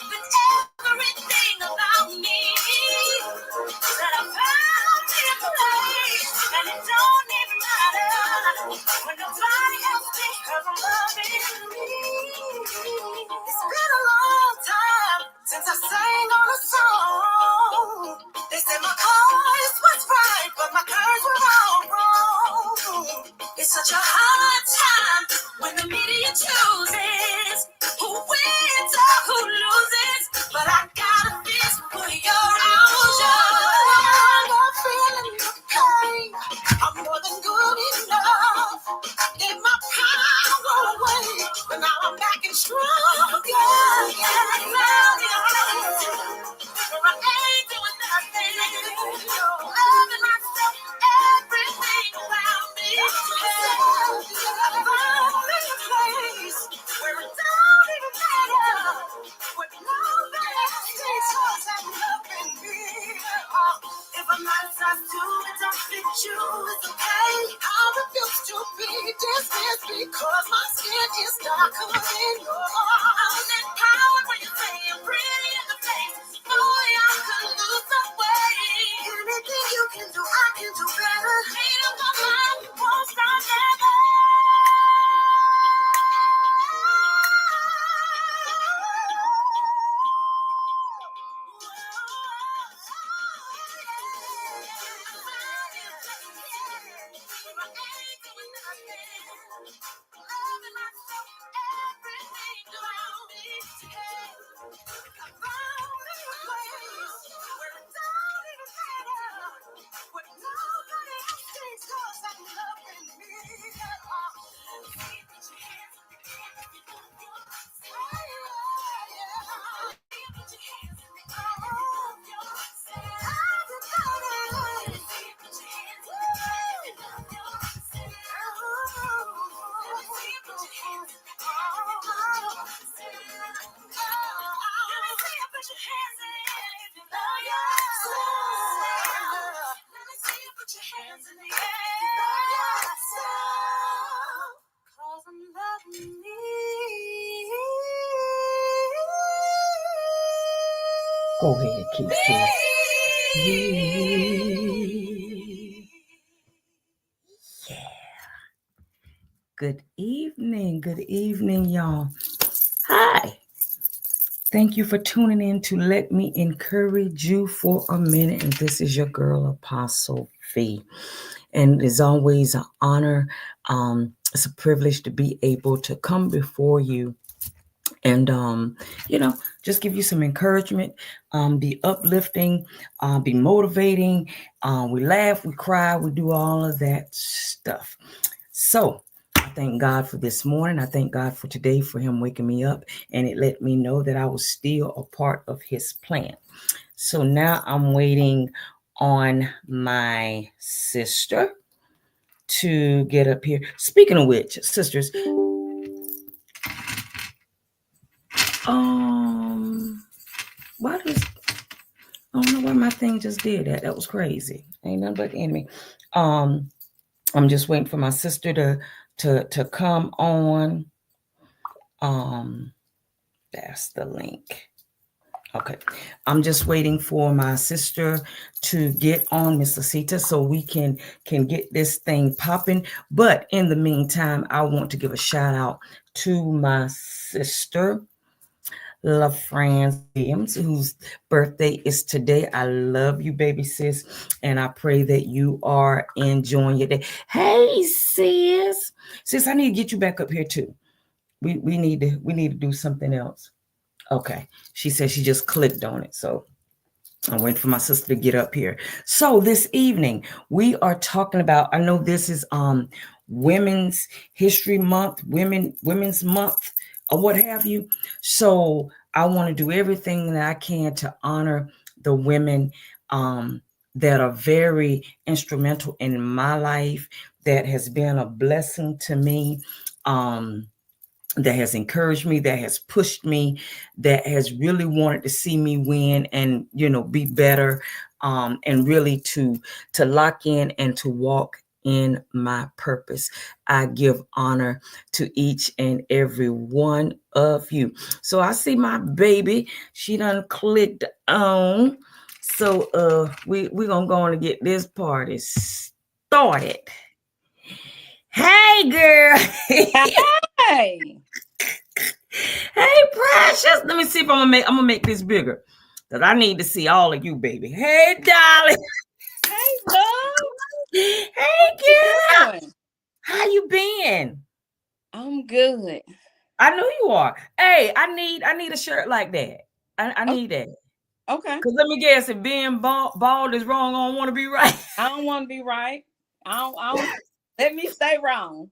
with everything about me. That I found me a place, and it don't even matter when nobody else thinks I'm loving me. It's been a long time since I sang on a song. They said my voice was right, but my curves were all wrong. It's such a hard time when the media chooses who wins or who loses. But I gotta fix for your illusion. I'm feeling the pain. I'm more than good enough. Gave my power away, but now I'm back and strong. Yeah, I found it. Where I ain't doing nothing. Loving myself, everything around me. I found me a place where it don't even matter what nobody else thinks, 'cause I'm loving me. If I'm not a size 2, it don't fit you, it's okay. I refuse to be dismissed because my skin is darker than yours. I'm empowered when you say I'm pretty in the face. No way I could lose the weight. Anything you can do, I can do better. Made up my mind, won't stop never. Go ahead, keep sis. Yeah. Good evening, y'all. Hi. Thank you for tuning in to Let Me Encourage You for a Minute. And this is your girl, Apostle Fee. And it's always an honor. It's a privilege to be able to come before you and just give you some encouragement, be uplifting, be motivating. We laugh, we cry, we do all of that stuff. So I thank God for this morning. I thank God for today, for him waking me up, and it let me know that I was still a part of his plan. So now I'm waiting on my sister to get up here. Speaking of which, sisters, why does I don't know why my thing just did that. That was crazy. Ain't nothing but the enemy. I'm just waiting for my sister to come on. That's the link. Okay. I'm just waiting for my sister to get on, Miss Lasita, so we can get this thing popping. But in the meantime, I want to give a shout out to my sister, LaFrance Williams, whose birthday is today. I love you, baby sis, and I pray that you are enjoying your day. Hey, sis, I need to get you back up here too. We need to do something else. Okay, she said she just clicked on it, so I'm waiting for my sister to get up here. So this evening we are talking about. I know this is Women's History Month, Women's Month, or what have you. So I want to do everything that I can to honor the women that are very instrumental in my life, that has been a blessing to me, that has encouraged me, that has pushed me, that has really wanted to see me win and, be better, and really to lock in and to walk in my purpose. I give honor to each and every one of you. So I see my baby. She done clicked on. So we're gonna go on and get this party started. Hey girl. Hey. Hey Precious. Let me see if I'm gonna make this bigger. Cause I need to see all of you, baby. Hey darling. Hey, love. Hey What you girl. doing? How you been? I'm good. I know you are. Hey, I need a shirt like that. I O- need that. Okay. Cause let me guess, if being bald is wrong, I don't want to be right. I don't want to be right. I don't. Let me stay wrong.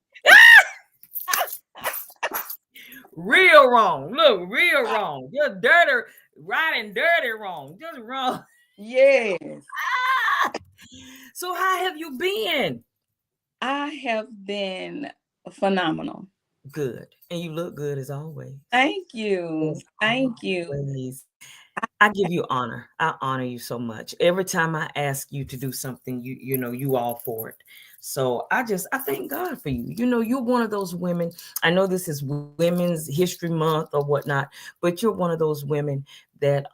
Real wrong. Look, real wrong. Just dirty, right and dirty wrong. Just wrong. Yes. Ah! So how have you been? I have been phenomenal. Good. And you look good as always. Thank you. As Thank you. always. I give you honor. I honor you so much. Every time I ask you to do something, you all for it. So I thank God for you. You're one of those women. I know this is Women's History Month or whatnot, but you're one of those women that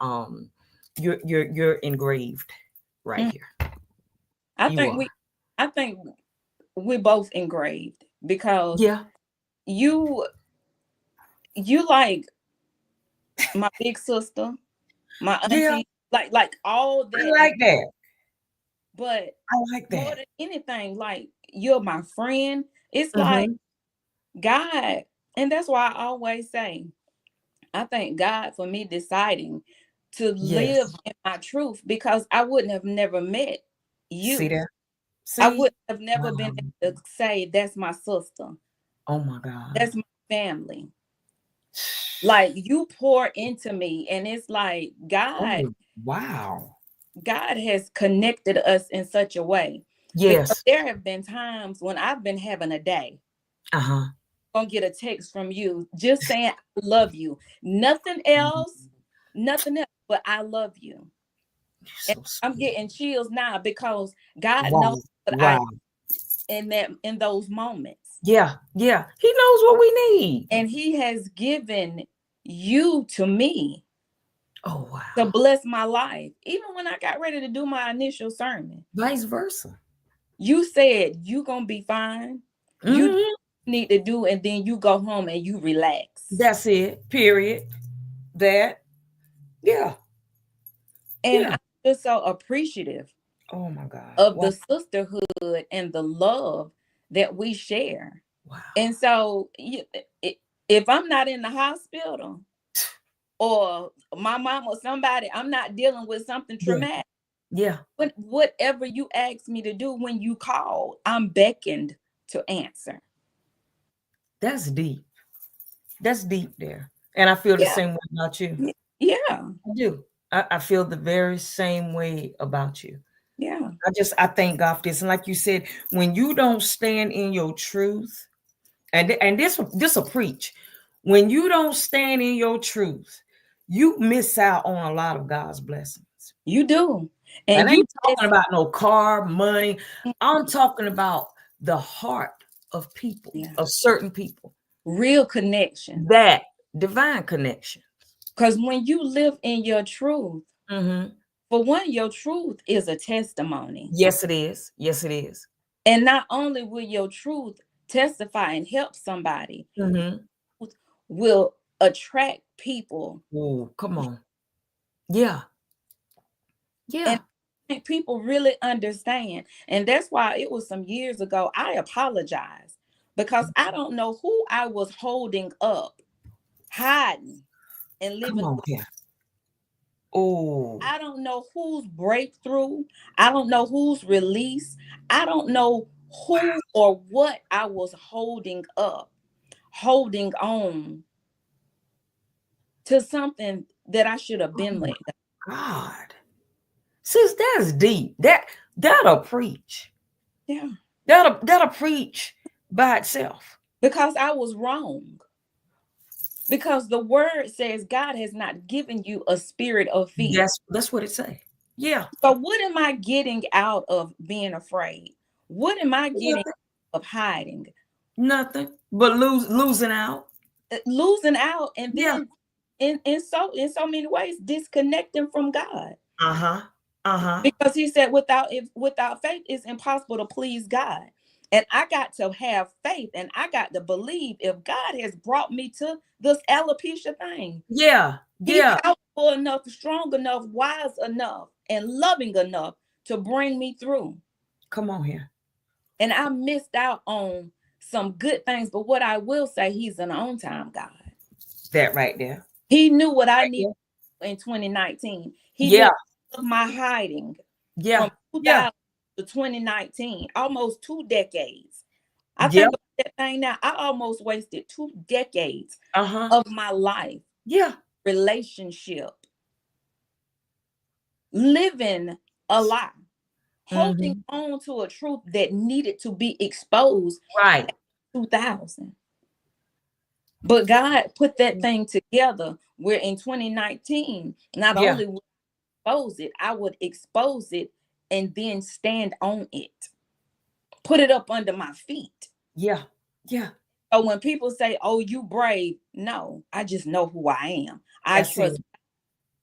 you're engraved right Mm. here. I You think are. we I think we're both engraved because Yeah. you you like my big sister, my Yeah. auntie, like all I that, and like that. but I like more that. than anything, like you're my friend. It's like Mm-hmm. God, and that's why I always say I thank God for me deciding to live Yes. in my truth because I wouldn't have never met See you. that? I See? would have never been Wow. able to say that's my sister, Oh my God. that's my family. Like you pour into me, and it's like God, Oh, wow. God has connected us in such a way because Yes. there have been times when I've been having a day. Uh-huh. Gonna get a text from you just saying I love you. Nothing else, but I love you. You're And so I'm sweet. getting chills now because God knows Wow. what I Wow. in those moments. Yeah. Yeah. He knows what we need. And He has given you to me Oh, to wow. bless my life. Even when I got ready to do my initial sermon, Vice versa. you said you gonna be fine. You Hmm. need to do, and then you go home and you relax. That's it. Period. That. Yeah. And Yeah. I'm just so appreciative Oh my God. of Wow. the sisterhood and the love that we share. Wow. And so, if I'm not in the hospital or my mom or somebody, I'm not dealing with something Yeah. traumatic. Yeah. Whatever you ask me to do when you call, I'm beckoned to answer. That's deep. That's deep there. And I feel the Yeah, same way about you. yeah, I do. I feel the very same way about you. yeah. I thank God for this. And like you said, when you don't stand in your truth, and this will preach. When you don't stand in your truth, you miss out on a lot of God's blessings. You do, and And I you ain't talking just about no car, money. I'm talking about the heart of people, yeah, of certain people. real connections. That divine connection. Because when you live in your truth, Hmm. for one, your truth is a testimony. Yes, it is. Yes, it is. And not only will your truth testify and help somebody, Mm-hmm. will attract people. Oh, come on. Yeah. And Yeah. I think people really understand. And that's why it was some years ago, I apologized because I don't know who I was holding up, hiding and Come living. on here. Oh, I don't know whose breakthrough. I don't know whose release. I don't know who or what I was holding up, holding on to something that I should have oh been my let go. God. Sis, that's deep. That'll preach. Yeah. That'll preach by itself. Because I was wrong. Because the word says God has not given you a spirit of fear. That's what it say. Yeah. So what am I getting out of being afraid? What am I getting Nothing. of hiding? Nothing. But losing out. Losing out, and Yeah. then in so many ways disconnecting from God. Uh-huh. Uh-huh. Because he said without faith it's impossible to please God. And I got to have faith, and I got to believe if God has brought me to this alopecia thing, Yeah. he's Yeah. powerful enough, strong enough, wise enough, and loving enough to bring me through. Come on here. And I missed out on some good things, but what I will say, he's an on time God. That right there. He knew what I Right needed there. in 2019. He knew Yeah. of my hiding from Yeah. Yeah. 2000 to 2019, almost 2 decades. I Yeah. think about that thing now. I almost wasted 2 decades Uh-huh. of my life, Yeah. relationship, living a lie, holding Mm-hmm. on to a truth that needed to be exposed Right. back in 2000. But God put that thing together where in 2019, not Yeah. only would I expose it, I would expose it and then stand on it, put it up under my feet. Yeah. Yeah. So when people say, "Oh, you brave," no, I just know who I am. I That's it. trust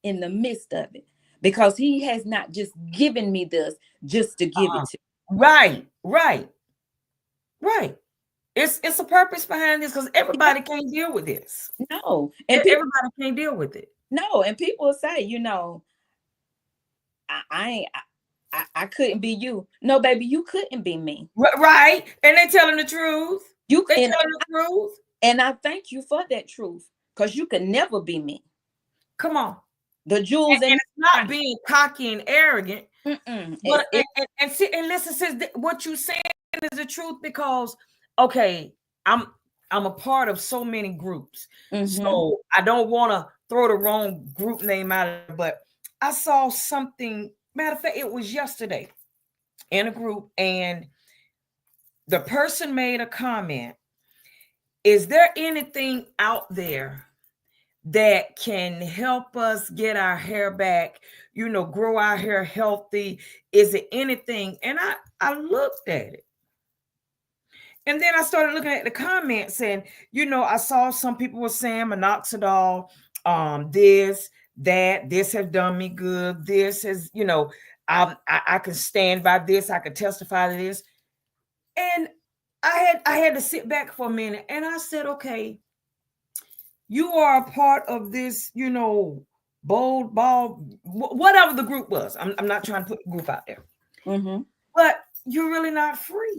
in the midst of it, because He has not just given me this just to give Uh-huh. it to Right. Right. Right. It's a purpose behind this because me. everybody can't deal with this. No, and people Everybody can't deal with it. no, and people say, I ain't. I couldn't be you. No, baby, you couldn't be me. Right. And they telling the truth. You They telling the truth. and I thank you for that truth, because you could never be me. Come on. The jewels And in it's not being cocky and arrogant. But it, and see and listen, sis, what you saying is the truth because okay, I'm a part of so many groups, mm-hmm, so I don't want to throw the wrong group name out of it, but I saw something. Matter of fact, it was yesterday in a group, and the person made a comment. Is there anything out there that can help us get our hair back, grow our hair healthy? Is it anything? And I looked at it. And then I started looking at the comments, and I saw some people were saying minoxidil, this, that, this has done me good. This is, I can stand by this, I can testify to this. And I had to sit back for a minute and I said, okay, you are a part of this, bold ball, whatever the group was. I'm not trying to put the group out there, mm-hmm. but you're really not free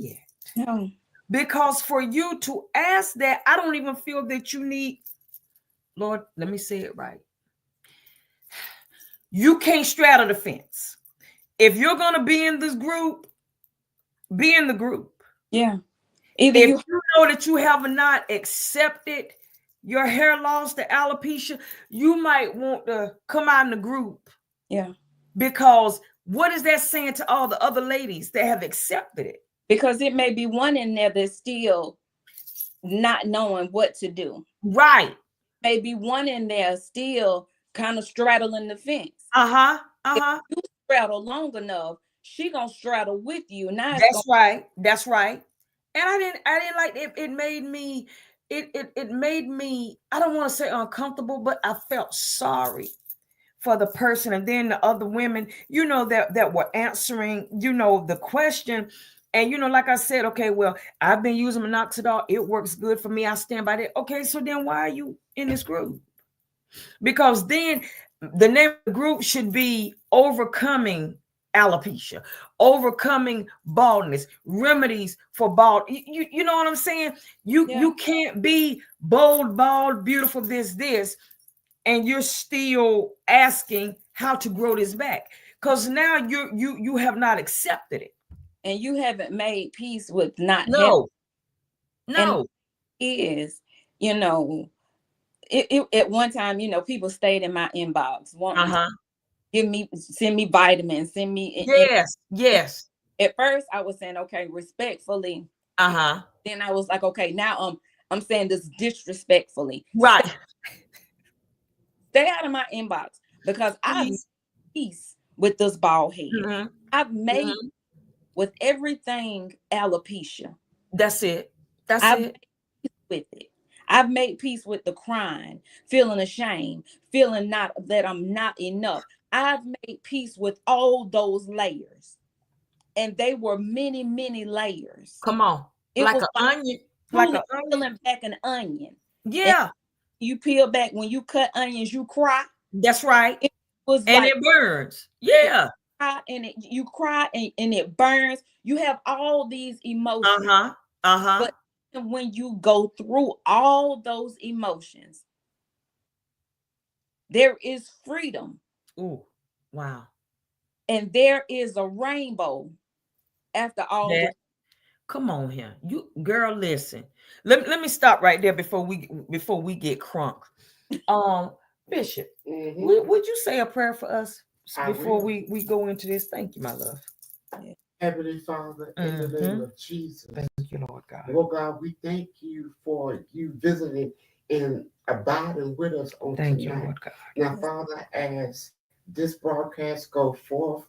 yet. No. Because for you to ask that, I don't even feel that you need, Lord, let me say it right. You can't straddle the fence. If you're going to be in this group, be in the group. Yeah. Either If you you know that you have not accepted your hair loss, the alopecia, you might want to come out in the group. Yeah. Because what is that saying to all the other ladies that have accepted it? Because it may be one in there that's still not knowing what to do. Right. Maybe one in there still kind of straddling the fence. Uh-huh. If Uh-huh. you straddle long enough, she gonna straddle with you. Now it's gonna That's right. That's right. And I didn't like it. It made me, it made me, I don't want to say uncomfortable, but I felt sorry for the person. And then the other women, that were answering, the question. And like I said, okay, well, I've been using minoxidil. It works good for me. I stand by that. Okay, so then why are you in this group? Because then the name of the group should be overcoming alopecia, overcoming baldness, remedies for bald. You know what I'm saying? yeah. You can't be bold, bald, beautiful, this, and you're still asking how to grow this back. Because now you have not accepted it. And you haven't made peace with not having. No, And no. is, you know, at one time, people stayed in my inbox wanting to Uh-huh. send me vitamins, send me. Yes, yes. At first, I was saying, okay, respectfully. Uh-huh. Then I was like, okay, now I'm saying this disrespectfully. Right. Stay out of my inbox, because I've made Please. peace with this bald head. Mm-hmm. I've made Mm-hmm. with everything alopecia. That's it. That's I've it. made peace with it. I've made peace with the crying, feeling ashamed, feeling not that I'm not enough. I've made peace with all those layers. And they were many, many layers. Come on. It Like was an like onion. Like truly an onion. peeling back an onion. And Yeah, you peel back when you cut onions, you cry. that's right. It was And like it burns. it Yeah. cry and you cry and it burns. You have all these emotions. Uh-huh. Uh-huh. But when you go through all those emotions, there is freedom Ooh. Wow. and there is a rainbow after all the. That come on here. You girl, listen. Let me stop right there before we get crunk. Um, Bishop, would you say a prayer for us before we go into this? Thank you, my love. Yeah. Heavenly Father, in the name of Jesus, Thank you, Lord God. Lord God, we thank you for you visiting and abiding with us on Thank you, tonight. Lord God. Now, Father, as this broadcast go forth,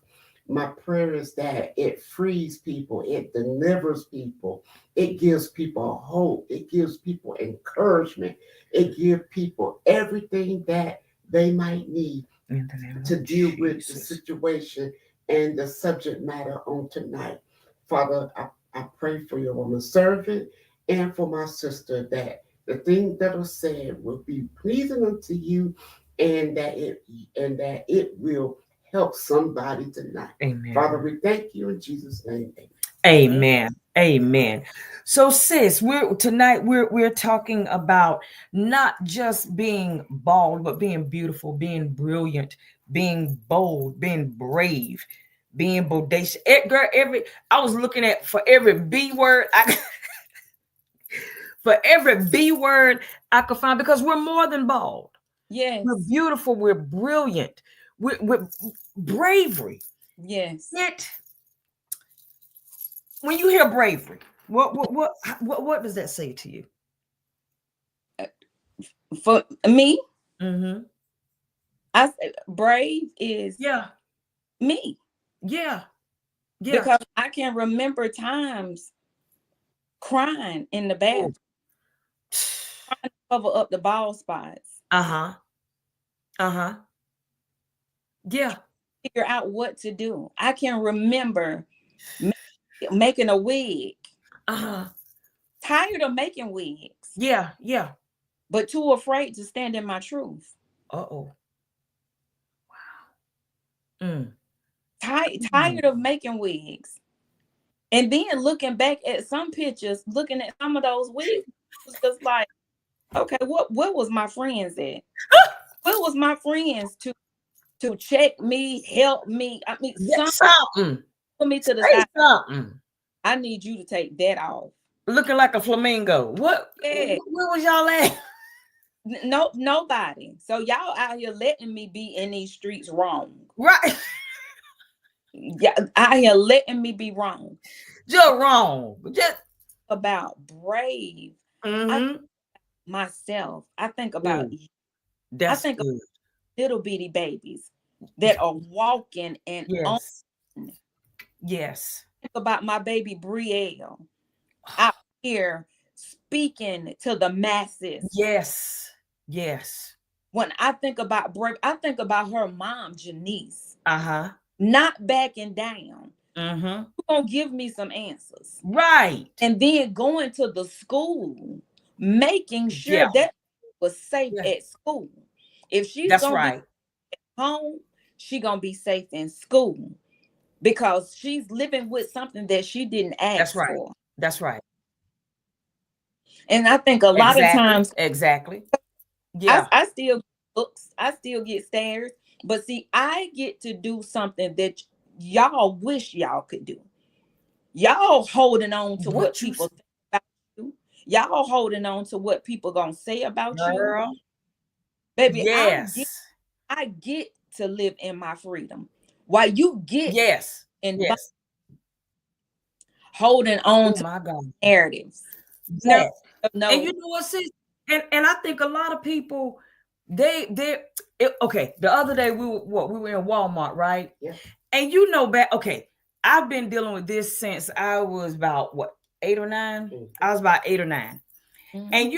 my prayer is that it frees people, it delivers people, it gives people hope, it gives people encouragement, it gives people everything that they might need In the name to of deal with the Jesus. situation and the subject matter on tonight. Father, I pray for your woman servant and for my sister that the things that are said will be pleasing unto you and that it will help somebody tonight. Amen. Father, we thank you in Jesus' name. Amen. Amen. So, sis, we're talking about not just being bald, but being beautiful, being brilliant, being bold, being brave, being bodacious. Girl, I was looking at for every B word for every B word I could find because we're more than bald. Yes. We're beautiful. We're brilliant. We're bravery. Yes. It when you hear bravery, what does that say to you? For me, Mm-hmm. I say brave is Yeah, me yeah, yeah. because I can remember times crying in the Oh. bathroom, trying to cover up the bald spots, Uh-huh. Uh-huh. Yeah. figure out what to do. I can remember ma- making a wig, Uh-huh. tired of making wigs, Yeah, yeah. but too afraid to stand in my truth. Uh-oh. Mm. Tired of making wigs. And then looking back at some pictures, looking at some of those wigs, it was just like, okay, what was my friends at? Where was my friends to check me, help me? I mean, Get some something. put me to the Say side. something. I need you to take that off. Looking like a flamingo. Yeah, Where was y'all at? no, nobody. So y'all out here letting me be in these streets wrong. Right. Yeah, out here letting me be wrong Just wrong. Just about brave. I mm-hmm. myself. I think about Ooh, I that's think of good. little bitty babies that are walking and on. Yes. Yes. Think about my baby Brielle out here speaking to the masses. Yes. Yes. When I think about brave, I think about her mom, Janice, Uh-huh. not backing down. Mm-hmm. You're gonna give me some answers. Right. And then going to the school, making Yeah. sure that was safe Yeah. at school. If she's That's gonna be right. home, she gonna be safe in school because she's living with something that she didn't That's ask right. for. That's right. And I think a lot of Exactly. times Exactly. I, Yeah. I still get looks, I still get stares, but see, I get to do something that y'all wish y'all could do. Y'all holding on to what What you people think about you. Y'all holding on to what people gonna say about you. girl? Baby, Yes. I get to live in my freedom. While you get Yes. in Yes. holding on Oh to my God. narratives. No, Yes. And no, you know what, sis? And I think a lot of people okay. The other day we were in Walmart, right? Yeah. And you know back, okay. I've been dealing with this since I was about what, 8 or 9? Mhm. I was about 8 or 9. And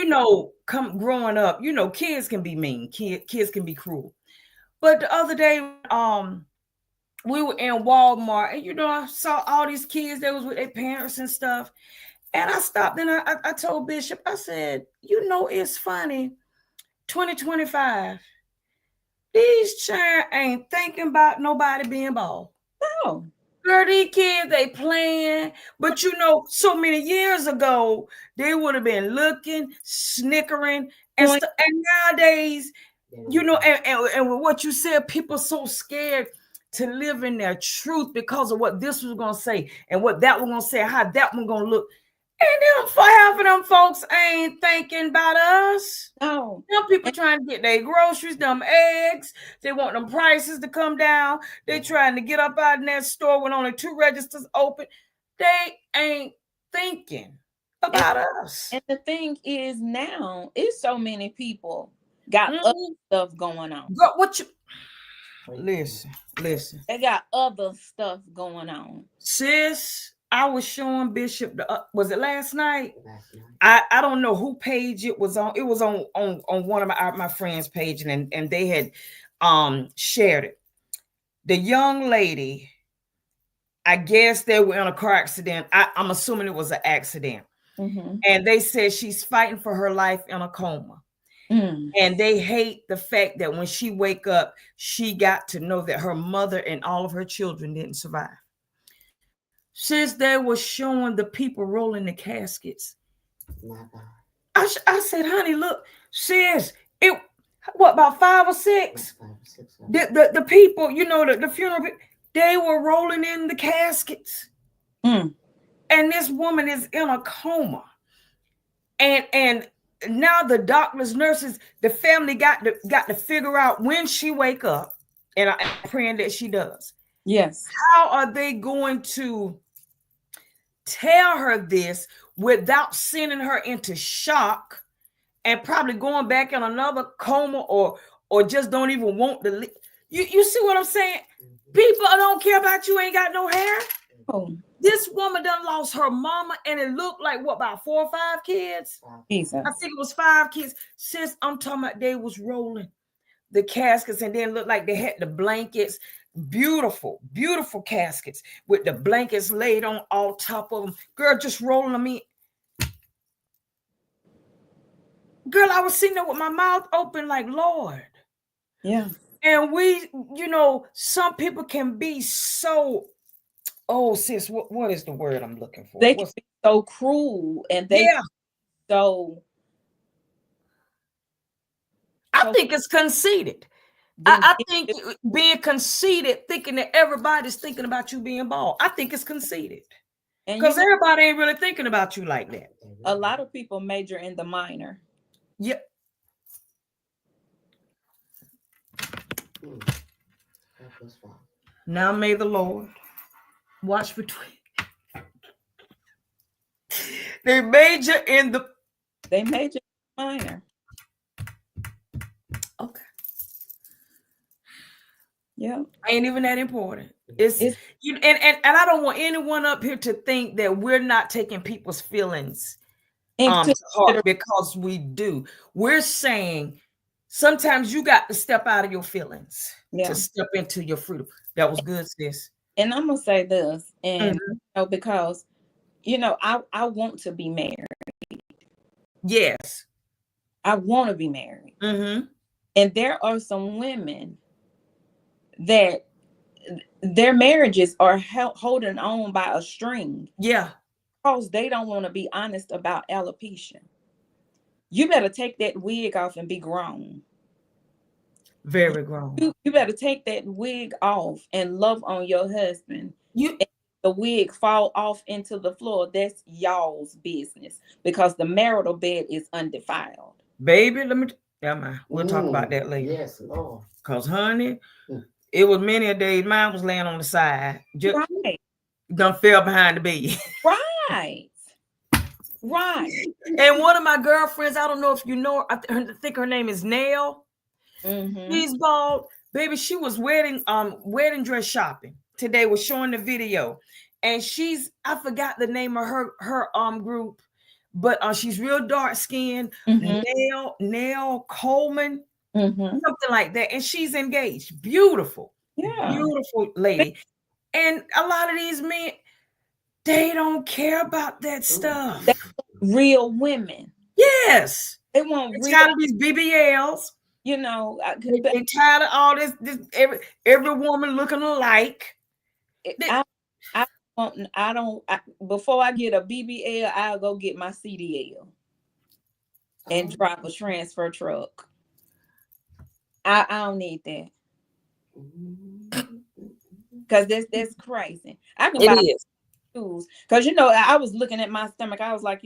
growing up, kids can be mean. Kids can be cruel. But the other day, we were in Walmart, and I saw all these kids that was with their parents and stuff. And I stopped and I told Bishop, I said, it's funny. 2025, these children ain't thinking about nobody being bald. No. Girl, these kids, they playing. But so many years ago, they would have been looking, snickering, and nowadays, and with what you said, people so scared to live in their truth because of what this was gonna say and what that was gonna say, how that one gonna look. And them for half of them folks ain't thinking about us. No. Them people trying to get their groceries, them eggs. They want them prices to come down. They trying to get up out in that store when only 2 registers open. They ain't thinking about us. And the thing is, now it's so many people got other stuff going on. Girl, what you listen? They got other stuff going on. Sis, I was showing Bishop was it last night? Last night. I don't know who page it was on. It was on one of my friends' page, and they had shared it. The young lady, I guess they were in a car accident. I'm assuming it was an accident. And they said she's fighting for her life in a coma. And they hate the fact that when she wake up, she got to know that her mother and all of her children didn't survive. Since they were showing the people rolling the caskets, I said, honey, look, sis, about 5 or 6? The people, the funeral, they were rolling in the caskets. And this woman is in a coma. And now the doctors, nurses, the family got to figure out when she wake up. And I'm praying that she does. Yes. How are they going to tell her this without sending her into shock and probably going back in another coma or just don't even want to live? You see what I'm saying? People don't care about you, ain't got no hair. Oh. This woman done lost her mama, and it looked like about 4 or 5 kids. Jesus. I think it was 5 kids. Sis, I'm talking about they was rolling the caskets, and then looked like they had the blankets. Beautiful, beautiful caskets with the blankets laid on all top of them. Girl, just rolling them in. Girl, I was sitting there with my mouth open like, Lord. Yeah. And we, some people can be so, sis, what is the word I'm looking for? They can be so cruel, and they so. I think it's conceited. I think being conceited, thinking that everybody's thinking about you being bald. I think it's conceited. Because everybody ain't really thinking about you like that. A lot of people major in the minor. Yep. Now may the Lord watch between. They major in the minor. Okay. Yeah. Ain't even that important. It's you and I don't want anyone up here to think that we're not taking people's feelings to heart, because we do. We're saying sometimes you got to step out of your feelings to step into your freedom. That was good, sis. And I'm gonna say this, and because I want to be married. Yes, I want to be married. And there are some women that their marriages are holding on by a string. Yeah. Because they don't want to be honest about alopecia. You better take that wig off and be grown. Very grown. You better take that wig off and love on your husband. And the wig fall off into the floor. That's y'all's business, because the marital bed is undefiled. Baby, we'll talk about that later. Yes, Lord. Because, honey, it was many a day mine was laying on the side. Just done fell behind the bed. Right. And one of my girlfriends, I don't know if you know her, I think her name is Nail. She's bald. Baby, she was wedding dress shopping. today was showing the video, and I forgot the name of her group, but she's real dark skinned, Nail Coleman, something like that, and she's engaged. Beautiful, beautiful lady. And a lot of these men, they don't care about that stuff. Real women. Yes, they want real. Tired of these BBLs. You know, they tired of all this every woman looking alike. Before I get a BBL, I'll go get my CDL and drive a transfer truck. I don't need that. Because that's crazy. I can buy shoes. Because I was looking at my stomach. I was like,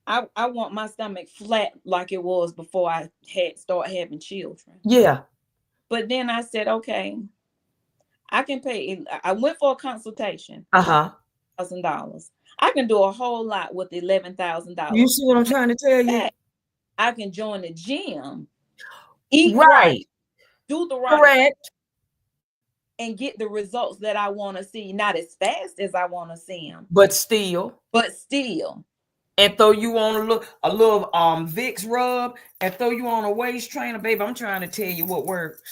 I want my stomach flat like it was before I started having children. Yeah. But then I said, okay, I can pay. I went for a consultation. $1,000. I can do a whole lot with $11,000. You see what I'm trying to tell you? I can join the gym, eat right, do the right, correct, and get the results that I want to see. Not as fast as I want to see them, but still. And throw you on a little Vicks rub and throw you on a waist trainer, baby. I'm trying to tell you what works.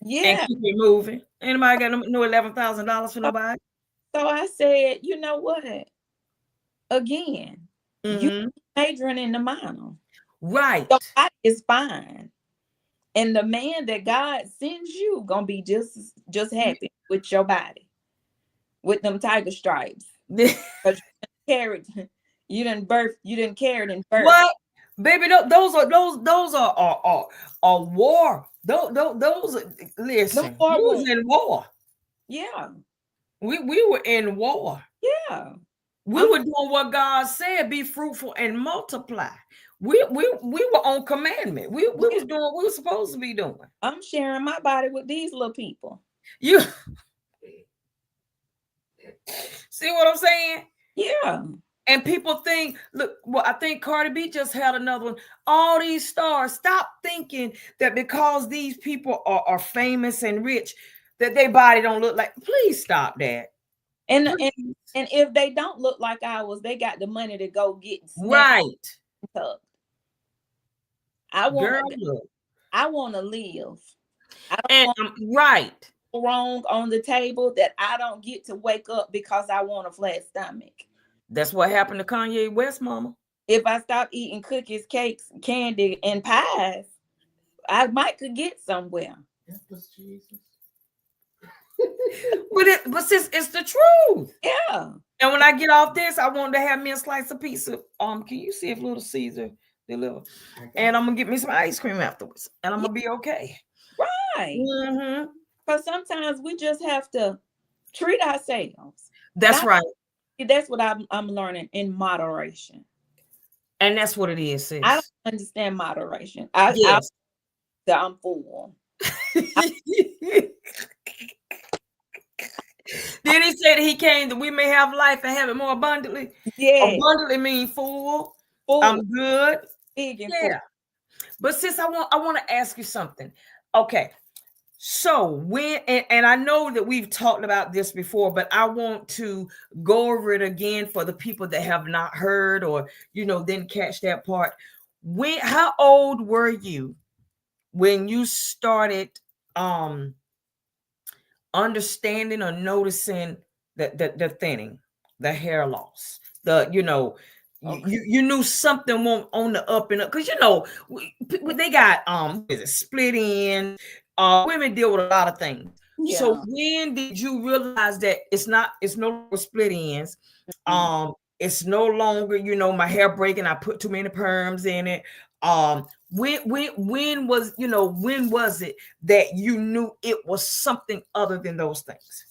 Yeah. And keep it moving. Anybody got no $11,000 for nobody? So I said, you know what? Again, you majoring in the minor. Right. So that is fine. And the man that God sends you gonna be just happy with your body, with them tiger stripes. Because you didn't carry it in birth. What, baby? Those are war. Those listen. We was in war. Yeah. We were in war. Yeah. We were doing what God said: be fruitful and multiply. We were on commandment. We was doing what we were supposed to be doing. I'm sharing my body with these little people. You see what I'm saying? Yeah. And people think, look, well, I think Cardi B just had another one. All these stars, stop thinking that because these people are famous and rich, that their body don't look like. Please stop that. And if they don't look like ours, they got the money to go get right. I want to live. I don't want wrong on the table that I don't get to wake up because I want a flat stomach. That's what happened to Kanye West, mama. If I stop eating cookies, cakes, candy, and pies, I could get somewhere. That was Jesus. but sis, it's the truth. Yeah. And when I get off this, I want to have me a slice of pizza. Can you see if Little Caesar deliver? And I'm gonna get me some ice cream afterwards, and I'm gonna be okay. Right. Because sometimes we just have to treat ourselves. That's right. That's what I'm learning, in moderation. And that's what it is, sis. I don't understand moderation. I'm full. Then he said he came that we may have life and have it more abundantly. Yeah. Abundantly mean full. I'm good. Big and full. But sis, I want to ask you something. Okay. So when, and I know that we've talked about this before, but I want to go over it again for the people that have not heard or, didn't catch that part. How old were you when you started understanding or noticing the thinning, the hair loss, you knew something on the up and up? Because they got split ends. Women deal with a lot of things. Yeah. So when did you realize that it's no longer split ends? It's no longer, my hair breaking, I put too many perms in it. When was it that you knew it was something other than those things?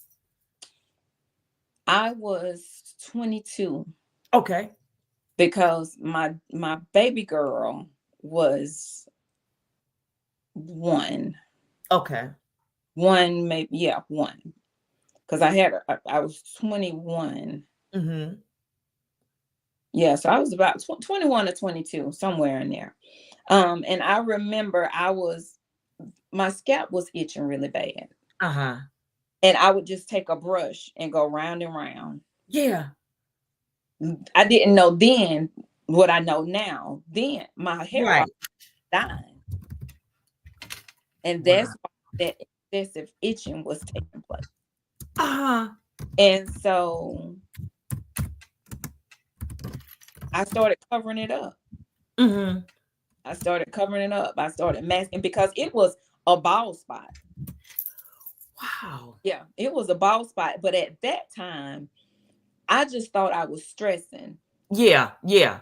I was 22. Okay. Because my baby girl was 1. Okay. 1, maybe, yeah, 1. Because I was 21. Mm-hmm. Yeah, so I was about 21 or 22, somewhere in there. And I remember my scalp was itching really bad. and I would just take a brush and go round and round. Yeah. I didn't know then what I know now. Then my hair Right. was dying, and Wow. that's why that excessive itching was taking place. Uh-huh. And so I started covering it up. Mm-hmm. I started covering it up. I started masking because it was a bald spot. Wow. Yeah, it was a bald spot. But at that time, I just thought I was stressing. Yeah. Yeah.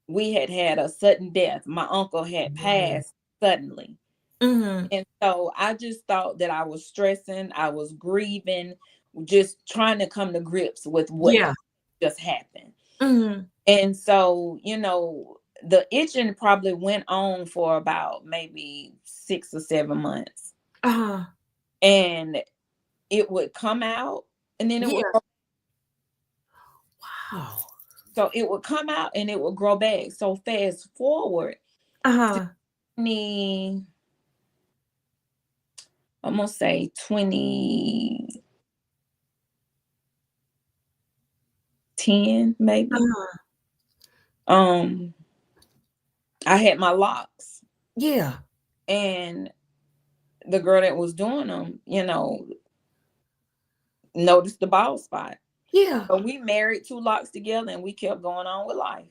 We had had a sudden death. My uncle had Right. passed suddenly. Mm-hmm. And so I just thought that I was stressing. I was grieving, just trying to come to grips with what Yeah. just happened. Mm-hmm. And so, the itching probably went on for about maybe 6 or 7 months. Uh-huh. And it would come out and then it would Yeah. grow. Wow. So it would come out and it would grow back. So fast forward to Uh-huh. 20, I'm gonna say 2010, maybe. Uh-huh. Um, I had my locks, Yeah. and the girl that was doing them, noticed the bald spot. Yeah. So we married 2 locks together, and we kept going on with life.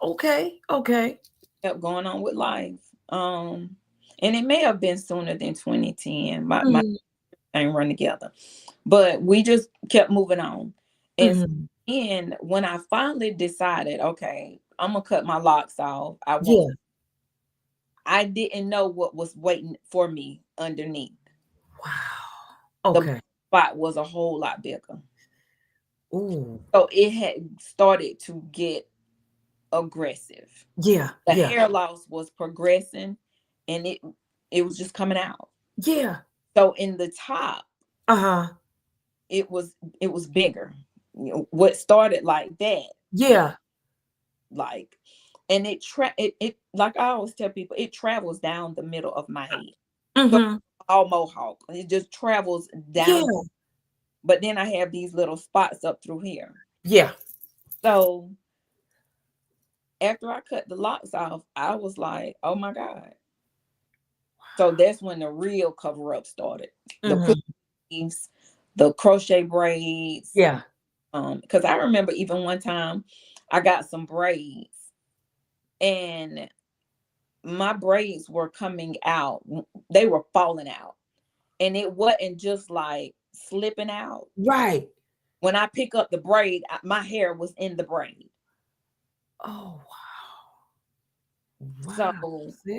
Okay. Okay. Kept going on with life. And it may have been sooner than 2010. My Mm-hmm. thing run together, but we just kept moving on. And Mm-hmm. then when I finally decided, okay, I'm gonna cut my locks off. Yeah. I didn't know what was waiting for me underneath. Wow. The Okay. spot was a whole lot bigger. Ooh. So it had started to get aggressive. Yeah. The Yeah. hair loss was progressing, and it was just coming out. Yeah. So in the top, Uh-huh. it was bigger. What started like that, Yeah. like, and it like I always tell people, it travels down the middle of my head. So Mm-hmm. all mohawk, it just travels Yeah. down. But then I have these little spots up through here. Yeah. So after I cut the locks off, I was like, oh my God. So that's when the real cover up started. The quick Mm-hmm. weaves, the crochet braids. Yeah. Because I remember even one time I got some braids, and my braids were coming out. They were falling out. And it wasn't just like slipping out. Right. When I pick up the braid, my hair was in the braid. Oh, wow. Wow. So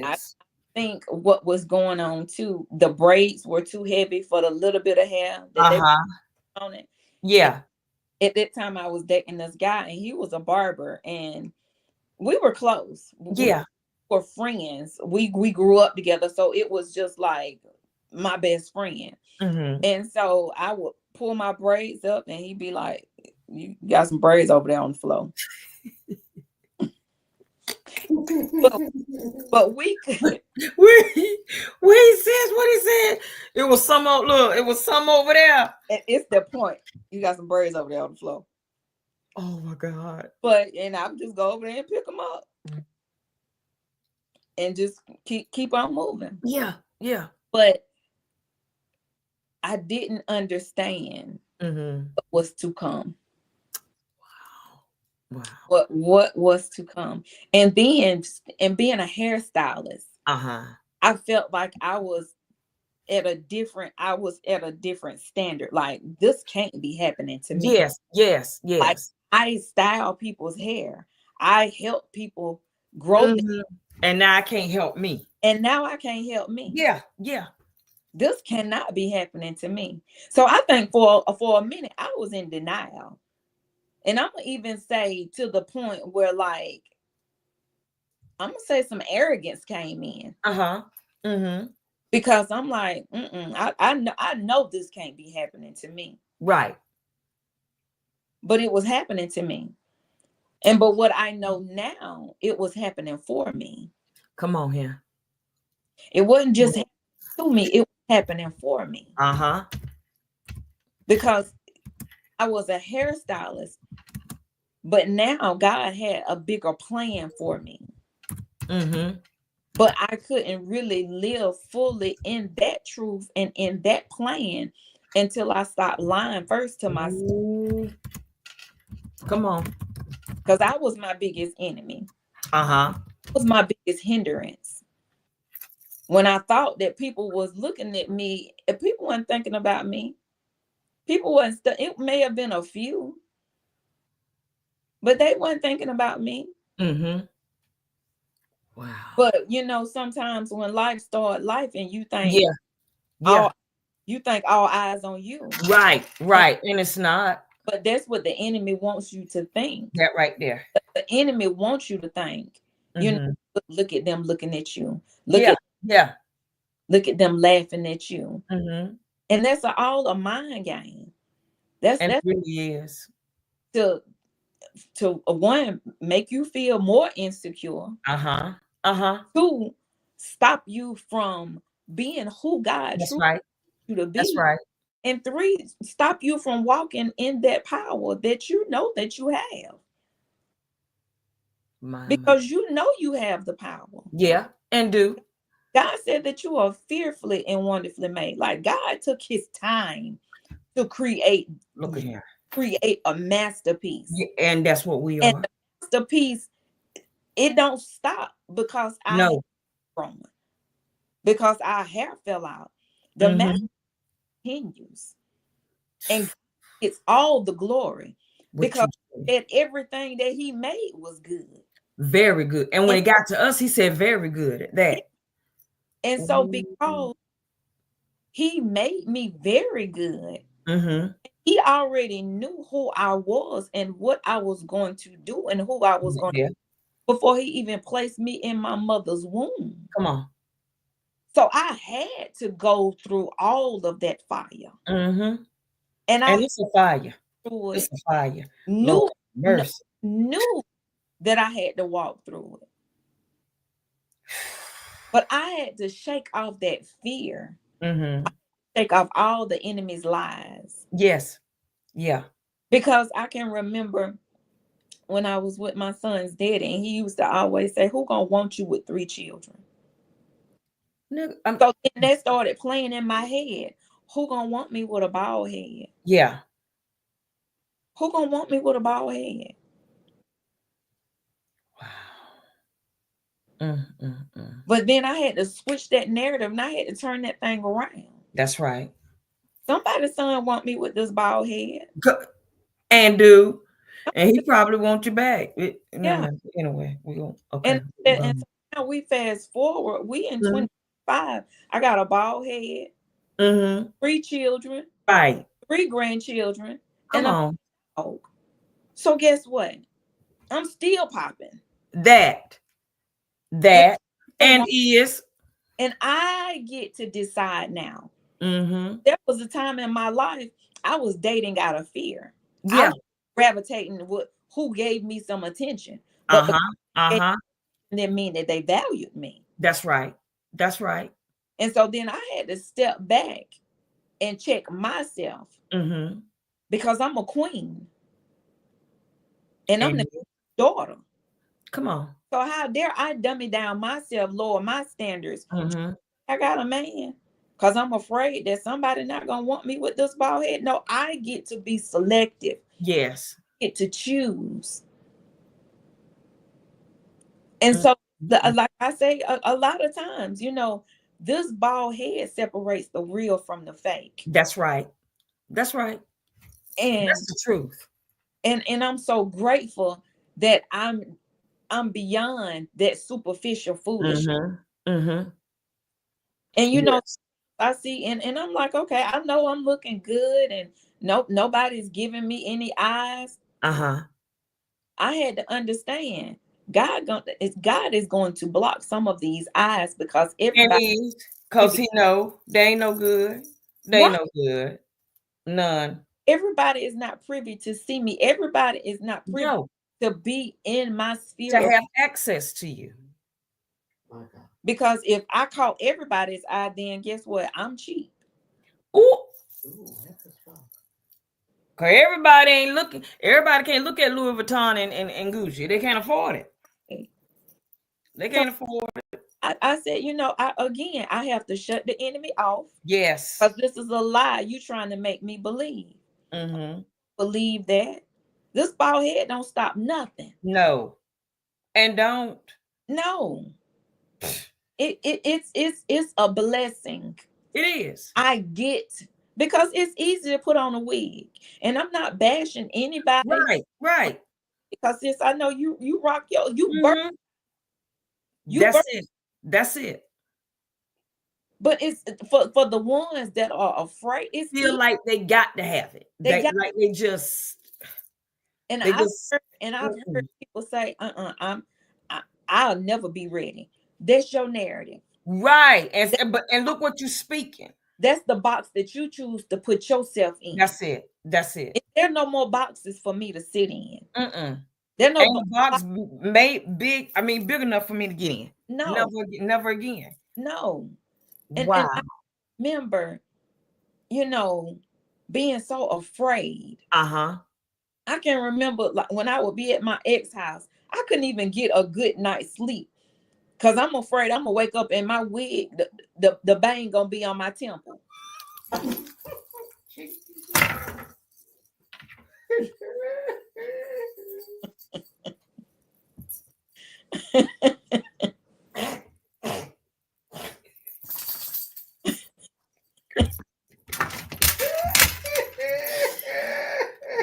I Sis. think what was going on too, the braids were too heavy for the little bit of hair that they put Uh-huh. on it. And Yeah. at that time I was dating this guy, and he was a barber, and we were close. We Yeah. were friends. We grew up together. So it was just like my best friend. Mm-hmm. And so I would pull my braids up, and he'd be like, you got some braids over there on the floor. But we could. Wait, sis, what he said? It was some look, it was some over there. It's the point. You got some braids over there on the floor. Oh my God. And I would just go over there and pick them up, and just keep on moving. Yeah. Yeah. But I didn't understand Mm-hmm. what was to come. Wow. What was to come. And then, and being a hairstylist, Uh-huh. I felt like I was at a different standard. Like, this can't be happening to me. Yes. Yes. Like, Yes. I style people's hair. I help people grow them, Mm-hmm. And now I can't help me. and now I can't help me. Yeah. Yeah. This cannot be happening to me. So I think for a minute I was in denial. And I'm gonna even say to the point where, like, I'm gonna say some arrogance came in. Uh-huh. Mm-hmm. Because I'm like, I know this can't be happening to me. Right. But it was happening to me. But what I know now, it was happening for me. Come on here. It wasn't just happening to me, it was happening for me. Uh-huh. because I was a hairstylist, but now God had a bigger plan for me. Mm-hmm. But I couldn't really live fully in that truth and in that plan until I stopped lying first to myself, Ooh, come on. because I was my biggest enemy. Uh-huh. It was my biggest hindrance. When I thought that people was looking at me, if people weren't thinking about me, people wasn't. It may have been a few, but they weren't thinking about me. Mm-hmm. Wow. But sometimes when life start life, and Yeah. Yeah. all you think all eyes on you, Right. and, Right. And it's not but that's what the enemy wants you to think. that right there. The enemy wants you to think. You know, Mm-hmm. look at them looking at you. Yeah. Yeah. Look at them laughing at you, Mm-hmm. and that's all a mind game. And it That's really is. to one, make you feel more insecure. Uh-huh. Uh-huh. Two, stop you from being who God That's truly right. wants you to That's be. right. And three, stop you from walking in that power that you know that you have. My. Because you know you have the power. Yeah. And do. God said that you are fearfully and wonderfully made. Like, God took his time to Look at here. create a masterpiece. Yeah, and that's what we And are. the masterpiece, it don't stop because I have No. grown, because our hair fell out. The master Mm-hmm. continues, and it's all the glory, What because you say. that everything that he made was good. Very good. And when And, it got to us, he said very good at that. and so Ooh. because he made me very good, Mm-hmm. he already knew who I was and what I was going to do and who I was going to, Yeah. before he even placed me in my mother's womb. Come on. So I had to go through all of that fire. Mm-hmm. And And I it's a fire. through It's it, a fire. Lord knew kn- mercy. knew that I had to walk through it. But I had to shake off that fear, Mm-hmm. shake off all the enemy's lies. Yes. Yeah. Because I can remember when I was with my son's daddy, and he used to always say, "Who gonna want you with 3 children?" Nigga, So then that started playing in my head. Who gonna want me with a bald head? yeah. Who gonna want me with a bald head? Wow. Mm, mm, mm. But then I had to switch that narrative, and I had to turn that thing around. That's right. Somebody's son want me with this bald head. And do. And he probably wants you back. Yeah. Anyway, we go. Okay. And so now we fast forward. We in Mm-hmm. 25. I got a bald head, Mm-hmm. 3 children, Right. 3 grandchildren, Come and a on. dog. So guess what? I'm still popping. That. And That. And is. and I get to decide now. Mm-hmm. There was a time in my life I was dating out of fear. I Yeah. was gravitating with who gave me some attention, but because Uh-huh. it Uh-huh. didn't mean that they valued me. That's right. That's right. And so then I had to step back and check myself, Mm-hmm. because I'm a queen and I'm And the daughter. come on. So how dare I dummy down myself, lower my standards? Mm-hmm. I got a man because I'm afraid that somebody not gonna want me with this bald head. No, I get to be selective, Yes. get to choose. And so, Mm-hmm. like I say, a lot of times, this bald head separates the real from the fake. That's right. That's right. That's And the truth. and I'm so grateful that I'm beyond that superficial foolishness. Mm-hmm. Mm-hmm. And Yes. I see, and I'm like, okay, I know I'm looking good, and nobody's giving me any eyes. Uh-huh. I had to understand God is going to block some of these eyes, because And everybody he's because he know they ain't no good. They ain't right, no good. None. everybody is not privy to see me. Everybody is not privy No. to be in my To sphere of, have access to you. My God. because if I caught everybody's eye, then guess what? I'm cheap. Ooh. Ooh, that's a strong. Cause everybody ain't looking. Everybody can't look at Louis Vuitton and Gucci. They can't afford it. They So can't afford it. I said, I have to shut the enemy off Yes. because this is a lie you trying to make me believe. Mm-hmm. Believe that this bald head don't stop nothing. No, and don't. No, it's a blessing. It is. I get because it's easy to put on a wig, and I'm not bashing anybody Right. Right. because since I know you rock Mm-hmm. you That's birth, it. That's it. but it's for the ones that are afraid. It's Feel easy. like they got to have it. They got, They just and they just I've heard mm-mm. people say, I'll never be ready. That's your narrative. Right. That, And look what you're speaking. that's the box that you choose to put yourself in. That's it. That's it. There are no more boxes for me to sit in. Mm-mm. There are no Ain't the box made big. I mean, big enough for me to get in. no, Never again. no. And I Wow. remember, being so afraid. Uh-huh. I can remember like when I would be at my ex house, I couldn't even get a good night's sleep because I'm afraid I'm gonna wake up and my wig, the bang gonna be on my temple.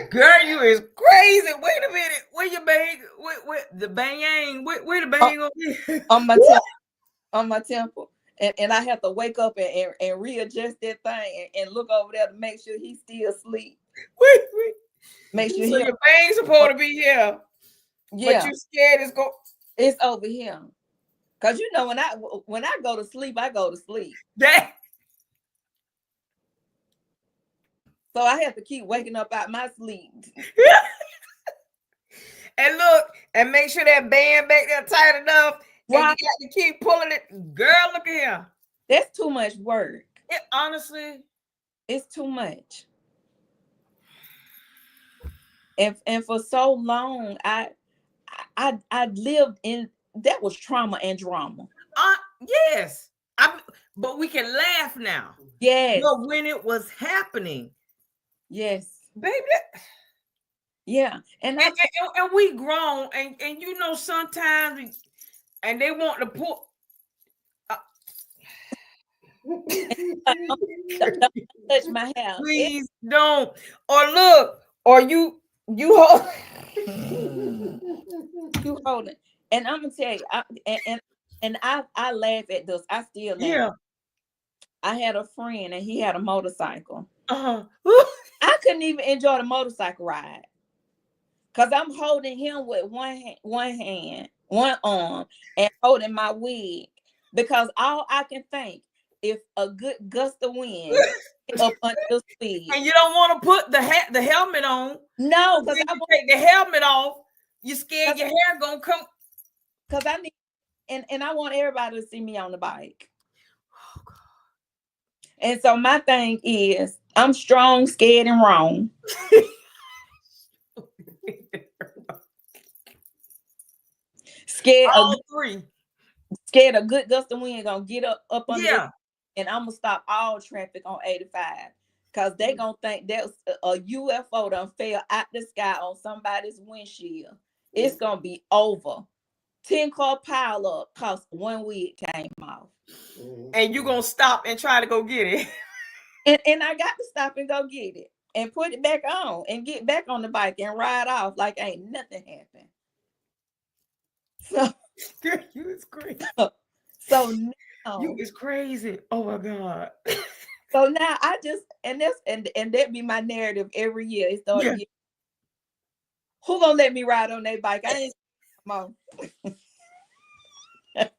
Girl, you is crazy. Wait a minute. Where your bang? Where the bang? Where the bang on me? On my temple, on my temple. And I have to wake up and readjust that thing and look over there to make sure he's still asleep. Wait. Make sure So he your bang's supposed to be here, but yeah, you scared it's go. it's over here. Cause when I go to sleep, I go to sleep. That So I have to keep waking up out my sleep. and look and make sure that band back there tight enough, and Right. you got to keep pulling it. Girl, look at here. That's too much work. It honestly, It's too much. And for so long, I lived in that was trauma and drama. yes. But we can laugh now. Yes, But when it was happening, yes, baby, yeah. And and we grown, and sometimes, and they want to pull. don't touch my hair. Please don't. Or look, or you hold. You hold it. And I'm gonna tell you, I laugh at this. I still laugh. Yeah. I had a friend and he had a motorcycle. Uh-huh. I couldn't even enjoy the motorcycle ride because I'm holding him with one hand, one arm, and holding my wig. Because all I can think, if a good gust of wind up under the wig, And you don't want to put the helmet on. no, because Then I you want, take the helmet off. You scared your hair gonna come. because I need, and I want everybody to see me on the bike. Oh, God. And so my thing is, I'm strong, scared, and wrong. Scared All three. scared a good gust of wind gonna get up under Yeah. and I'm gonna stop all traffic on 85 because they gonna think that's a UFO done fell out the sky on somebody's windshield. It's gonna be over. 10-car pile up cause one wig came off. And you gonna stop and try to go get it. And I got to stop and go get it and put it back on and get back on the bike and ride off like ain't nothing happened. So Girl, you is crazy. so now, You is crazy. Oh my God. so now I just and that be my narrative every year. It started. Yeah. Who gonna let me ride on that bike? I ain't come on.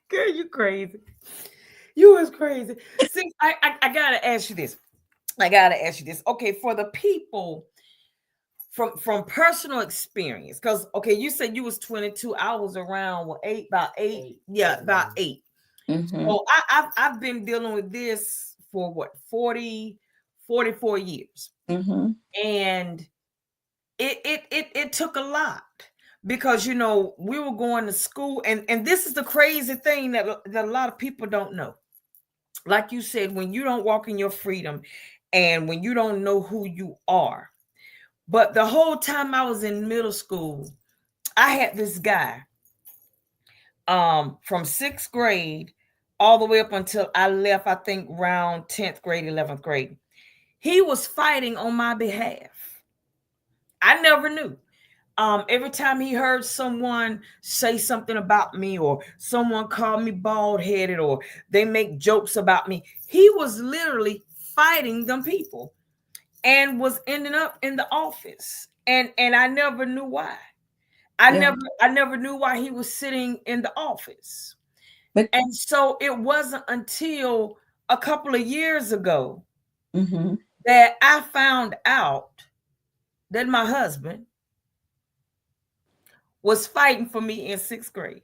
Girl, you crazy. You is crazy. See, I gotta ask you this. Okay, for the people from personal experience, because you said you was 22. I was around about eight. Yeah, about 8. Mm-hmm. So I've been dealing with this for what 40 44 years. Mm-hmm. And it took a lot, because you know we were going to school, and this is the crazy thing that a lot of people don't know. Like you said, when you don't walk in your freedom and when you don't know who you are. But the whole time I was in middle school, I had this guy from 6th grade all the way up until I left, I think around 10th grade, 11th grade. He was fighting on my behalf. I never knew. Every time he heard someone say something about me, or someone called me bald headed, or they make jokes about me, he was literally fighting them people and was ending up in the office. And I never knew why. Yeah. I never knew why he was sitting in the office. But And so it wasn't until a couple of years ago mm-hmm. that I found out that my husband was fighting for me in 6th grade.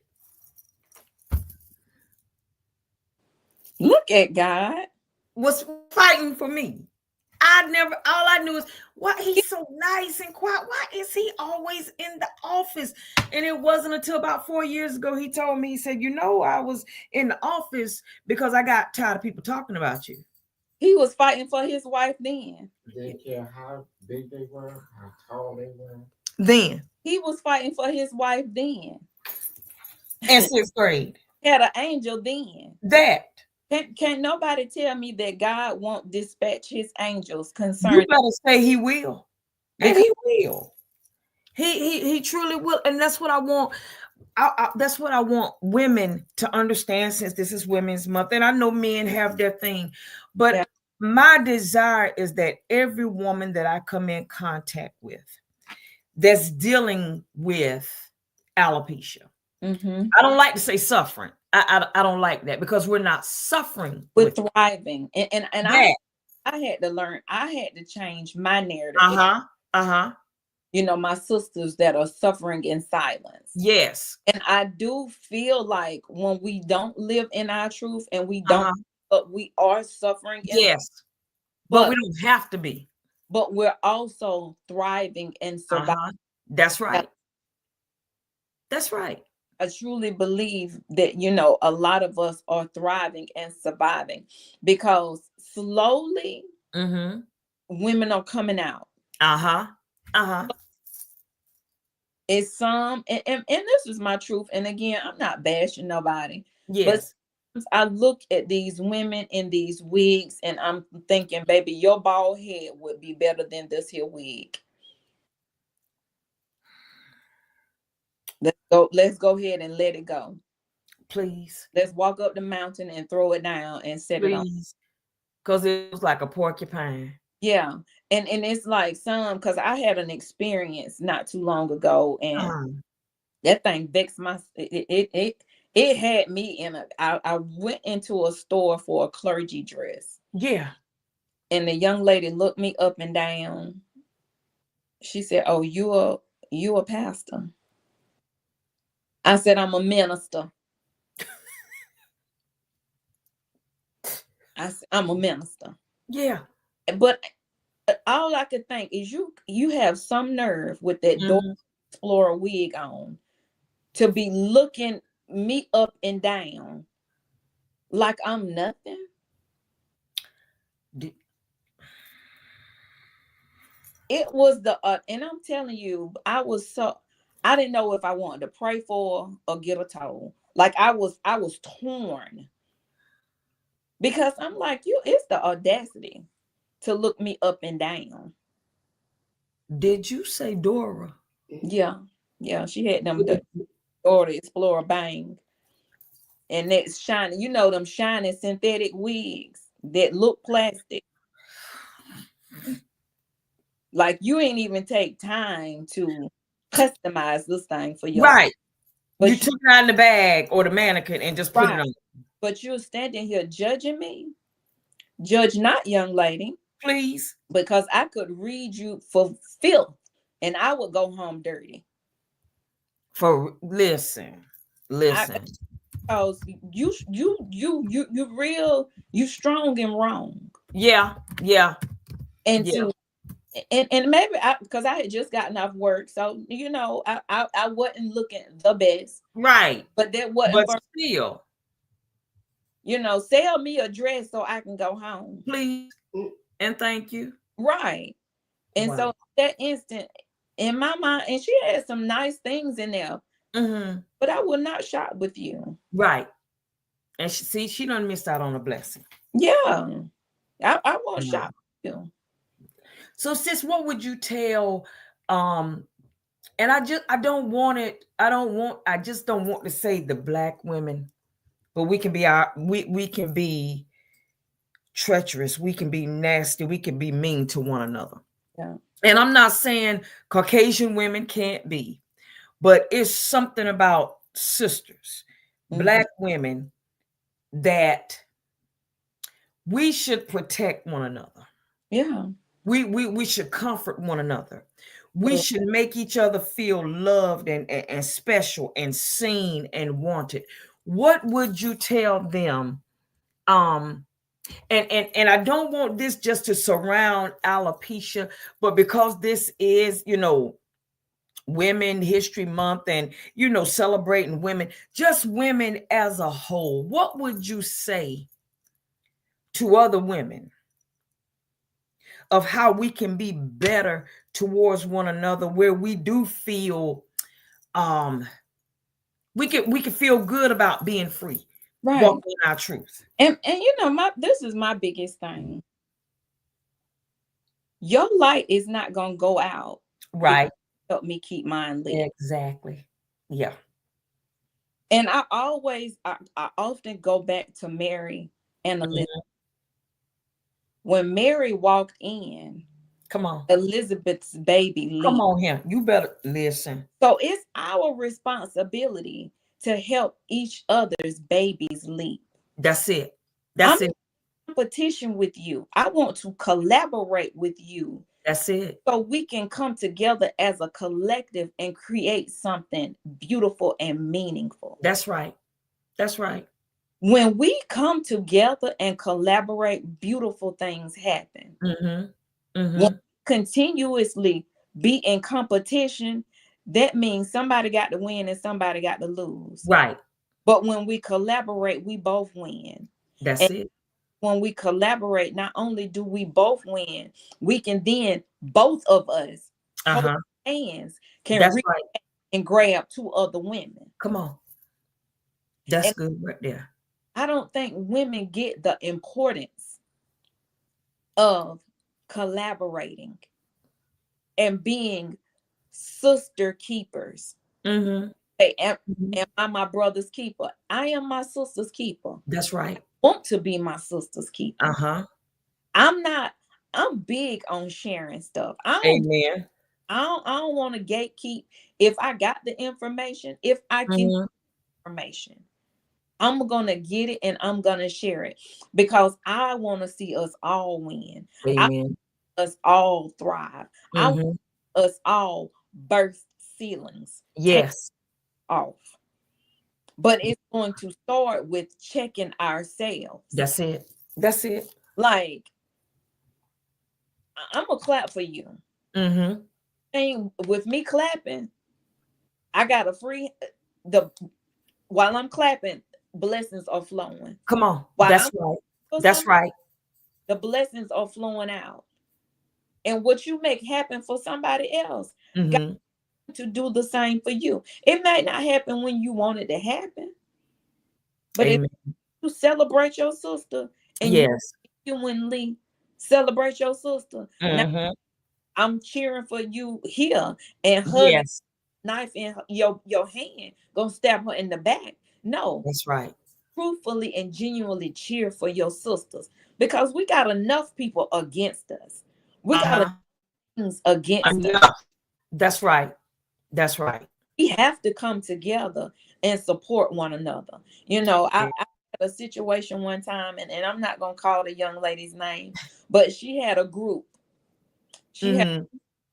Look at God. Was fighting for me. All I knew is, why he's so nice and quiet. Why is he always in the office? And it wasn't until about 4 years ago he told me, he said, you know, I was in the office because I got tired of people talking about you. He was fighting for his wife then. Didn't care how big they were, how tall they were. Then He was fighting for his wife then. in 6th grade. Had an angel then. That Can't nobody tell me that God won't dispatch his angels you concerning, better say he will. And because he will. He truly will. And that's what I want. That's what I want women to understand, since this is Women's Month. And I know men have their thing, yeah. but my desire is that every woman that I come in contact with that's dealing with alopecia, Mm-hmm. I don't like to say suffering. I don't like that, because we're not suffering With with thriving. And that. I had to learn, I had to change my narrative. Uh-huh. Uh-huh. You know, my sisters that are suffering in silence. Yes. And I do feel like when we don't live in our truth and we don't, Uh-huh. but we are suffering in, Yes. But but we don't have to be. we're also thriving and surviving. Uh-huh. That's right. That's right. I truly believe that, you know, a lot of us are thriving and surviving because slowly Mm-hmm. women are coming out. Uh-huh. Uh-huh. It's some, and this is my truth. And again, I'm not bashing nobody, but Yes. sometimes I look at these women in these wigs and I'm thinking, baby, your bald head would be better than this here wig. Let's go ahead and let it go. Please. Let's walk up the mountain and throw it down and set it on. Please. Because it was like a porcupine. Yeah. And it's like some, because I had an experience not too long ago, and Uh-huh. that thing vexed my it had me in a I went into a store for a clergy dress, Yeah. and the young lady looked me up and down. She said, "Oh, you a pastor?" I said, "I'm a minister." I'm a minister. Yeah. But all I could think is you have some nerve with that Dora Mm-hmm. Explorer wig on to be looking me up and down like I'm nothing. D- It was the and I'm telling you, I didn't know if I wanted to pray for her or get a toll. Like I was torn because I'm like, you, it's the audacity to look me up and down. Did you say Dora? Yeah, yeah, she had them the Dora Explorer bang, and that's shiny. You know them shiny synthetic wigs that look plastic. Like you ain't even take time to customize this thing for yourself. Right. You But you took it out in the bag or the mannequin and just put it right. on. But you're standing here judging me. Judge not, young lady, Please. because I could read you for filth and I would go home dirty. For listen. I Listen. Because you real, you strong and wrong. Yeah. Yeah. and Yeah. to and maybe because I had just gotten off work, so I wasn't looking the best, Right. but that wasn't But for still, sell me a dress so I can go home. please and thank you. Right. And Wow. so that instant in my mind, and she had some nice things in there, Mm-hmm. but I will not shop with you. Right. And she done missed out on a blessing. Yeah. I won't Yeah. shop with you. So sis, what would you tell and I don't want it, I just don't want to say the black women, but we can be treacherous, we can be nasty, we can be mean to one another. Yeah. And I'm not saying Caucasian women can't be, but it's something about sisters, Hmm. black women, that we should protect one another. Yeah. We should comfort one another. We Uh, should make each other feel loved and special and seen and wanted. What would you tell them? Um, and I don't want this just to surround alopecia, but because this is, Women History Month, and celebrating women, just women as a whole, what would you say to other women of how we can be better towards one another, where we do feel um we can feel good about being free, right. walking in our truth. And my this is my biggest thing. Your light is not gonna go out if you Right. help me keep mine lit. Exactly. Yeah. And I often go back to Mary and Elizabeth. Mhm. When Mary walked in, Come on. Elizabeth's baby Come leaped. on here. You better listen. So it's our responsibility to help each other's babies leap. That's it. I'm That's it. in competition with you. I want to collaborate with you That's it. so we can come together as a collective and create something beautiful and meaningful. That's right. That's right. When we come together and collaborate, beautiful things happen. Mm-hmm. When Mm-hmm. we continuously be in competition, that means somebody got to win and somebody got to lose. Right. But when we collaborate, we both win. That's And it. when we collaborate, not only do we both win, we can then both of us hold Uh-huh. hands, can That's reach right. and grab two other women. Come on. That's And good right there. I don't think women get the importance of collaborating and being sister keepers. Mm-hmm. Hey, Mhm. am I my brother's keeper? I am my sister's keeper. That's right. Want to be my sister's keeper. Uh-huh. I'm not. I'm big on sharing stuff. Amen. I don't want to gatekeep. If I got the information, if I can get Mm-hmm. information, I'm gonna get it and I'm gonna share it because I want to see us all win. I want Amen. us all thrive. I want Mm-hmm. us all burst ceilings, take Yes. off. But it's going to start with checking ourselves. That's it. That's it. Like, I'm gonna clap for you. Mm-hmm. And with me clapping, I got a free the while I'm clapping, blessings are flowing. Come on. While That's I'm right. for That's some, right. the blessings are flowing out. And what you make happen for somebody else, God Mm-hmm. to do the same for you. It may not happen when you want it to happen, but if Amen. you celebrate your sister and you Yes. genuinely celebrate your sister, now Mm-hmm. I'm cheering for you here and hugging Yes. knife in your hand, gonna stab her in the back. No, That's right. truthfully and genuinely cheer for your sisters because we got enough people against us. We got enough Uh-huh. things against us. Enough. That's right. That's right. We have to come together and support one another. I had a situation one time, and I'm not gonna call the young lady's name, but she had a group. She had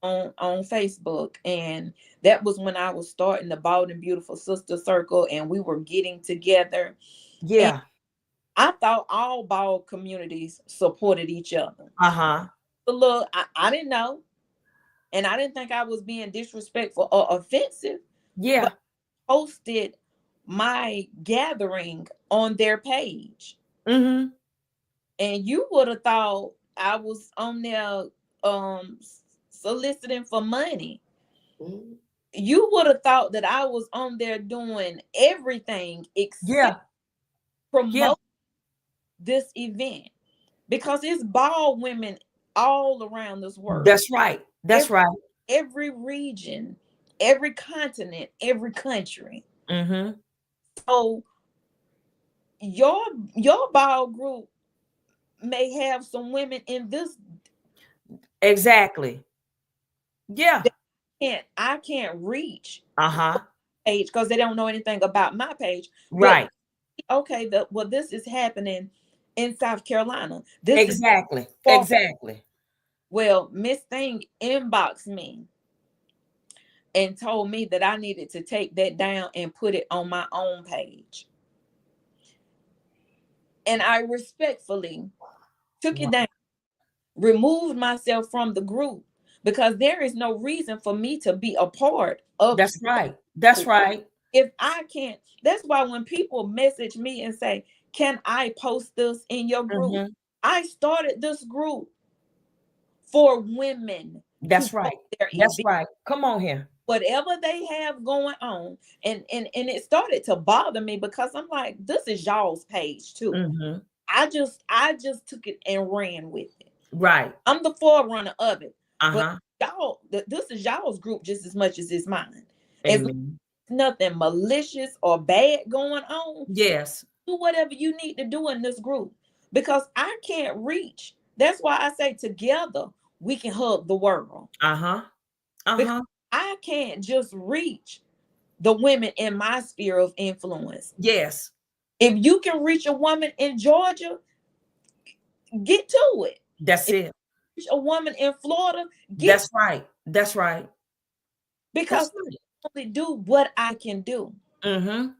Mm-hmm. on Facebook, and that was when I was starting the Bald and Beautiful Sister Circle, and we were getting together. Yeah. I thought all bald communities supported each other. Uh-huh. a little, I didn't know. And I didn't think I was being disrespectful or offensive, but Yeah. I posted my gathering on their page. Mm-hmm. And you would have thought I was on there soliciting for money. Mhm. You would have thought that I was on there doing everything except Yeah. Yeah. promote this event, because it's bald women all around this world. That's right. That's Every, right. every region, every continent, every country. Mm-hmm. So your your ball group may have some women in this Exactly. Yeah. that I can't reach Uh-huh. page because they don't know anything about my page. But Right. okay, well, this is happening in South Carolina. This is Exactly. far. Exactly. Well, Miss Thing inboxed me and told me that I needed to take that down and put it on my own page. And I respectfully took it Wow. down, removed myself from the group, because there is no reason for me to be a part of That's right. That's group right. if I can't. That's why when people message me and say, "Can I post this in your group?" Mm-hmm. I started this group for women to That's post right. their That's event, right. Come on here. whatever they have going on. And it started to bother me because I'm like, this is y'all's page too. Mm-hmm. I just took it and ran with it. Right. I'm the forerunner of it. But Uh-huh. y'all, this is y'all's group just as much as it's mine. As long Amen. as nothing malicious or bad going on, Yes. do whatever you need to do in this group, because I can't reach. That's why I say together we can hug the world, Uh-huh. because Uh-huh. I can't just reach the women in my sphere of influence. Yes. If you can reach a woman in Georgia, get to it. That's If it. you reach a woman in Florida, get, That's right. That's right. That's because right. I only do what I can do. Mm-hmm.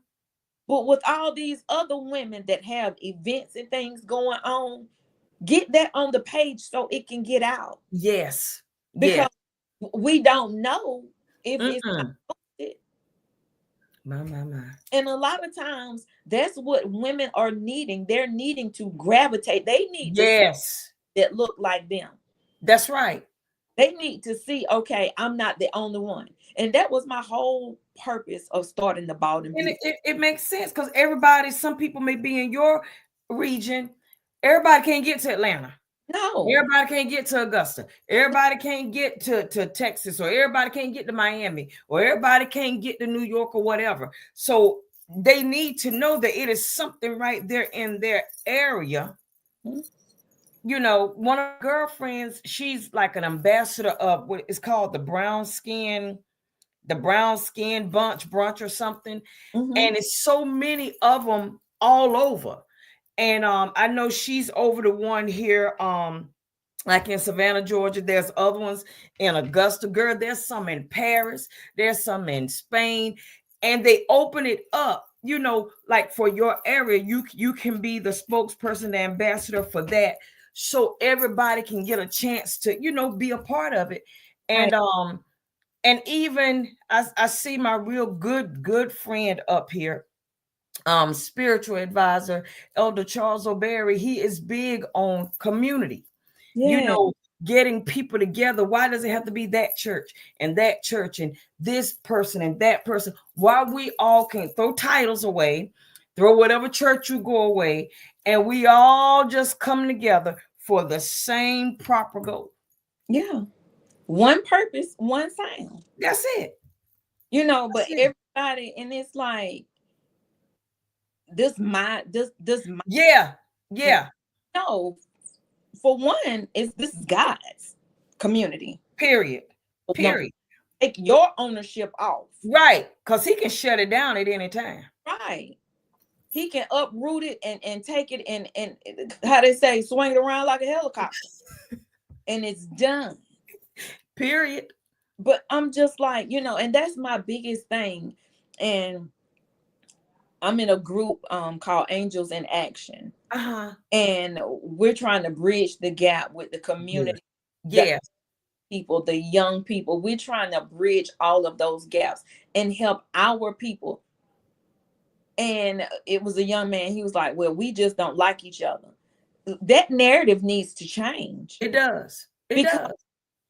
But with all these other women that have events and things going on, get that on the page so it can get out. Yes. Because Yes. we don't know if it's not Mm-mm. posted. My. And a lot of times that's what women are needing. They're needing to gravitate. They need to see Yes. that look like them. That's right. They need to see, okay, I'm not the only one. And that was my whole purpose of starting the Bald and And Beautiful. it makes sense because everybody, some people may be in your region. Everybody can't get to Atlanta. No. Everybody can't get to Augusta. Everybody can't get to Texas, or everybody can't get to Miami, or everybody can't get to New York or whatever. So they need to know that it is something right there in their area. Mhm. You know, one of my girlfriends, she's like an ambassador of what is called the brown skin brunch or something. Mhm. And it's so many of them all over. And I know she's over the one here, like in Savannah, Georgia. There's other ones in Augusta. Girl, there's some in Paris. There's some in Spain. And they open it up, you know, like for your area. You can be the spokesperson, the ambassador for that. So everybody can get a chance to, you know, be a part of it. Right. And even I see my real good friend up here, spiritual advisor, Elder Charles O'Berry. He is big on community, you Yeah. know, getting people together. Why does it have to be that church and this person and that person? Why we all can throw titles away, throw whatever church you go away, and we all just come together for the same proper goal. Yeah. One purpose, one sound. That's it. But That's it. everybody, and it's like this my Yeah. Yeah. no. For one, is this is God's community. Period. Number, Period. take your ownership off. Right. Because he can shut it down at any time. Right. He can uproot it and take it and how they say, swing it around like a helicopter. And it's done. Period. But I'm just like, and that's my biggest thing. And I'm in a group called Angels in Action. Uh-huh. And we're trying to bridge the gap with the Good. community the Yes. people, the young people. We're trying to bridge all of those gaps and help our people. And it was a young man, he was like, well, we just don't like each other. That narrative needs to change, It does. It because does.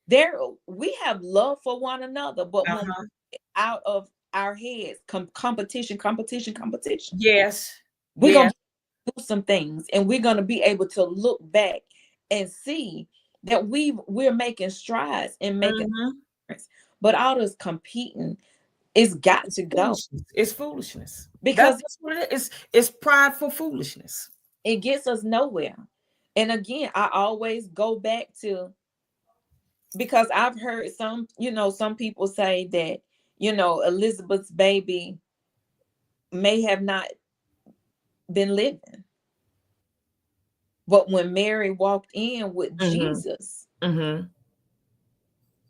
there we have love for one another, but when we Uh-huh. get out of our heads, competition, competition, competition, Yes. we're gonna Yes. do some things, and we're gonna be able to look back and see that we're making strides and making Mm-hmm. difference. But all this competing, it's got It's to go, foolishness. It's foolishness. because That's what it is. It's prideful foolishness. it gets us nowhere. And again, I always go back to, because I've heard some, some people say that, Elizabeth's baby may have not been living, but when Mary walked in with Mm-hmm. Jesus, Mm-hmm.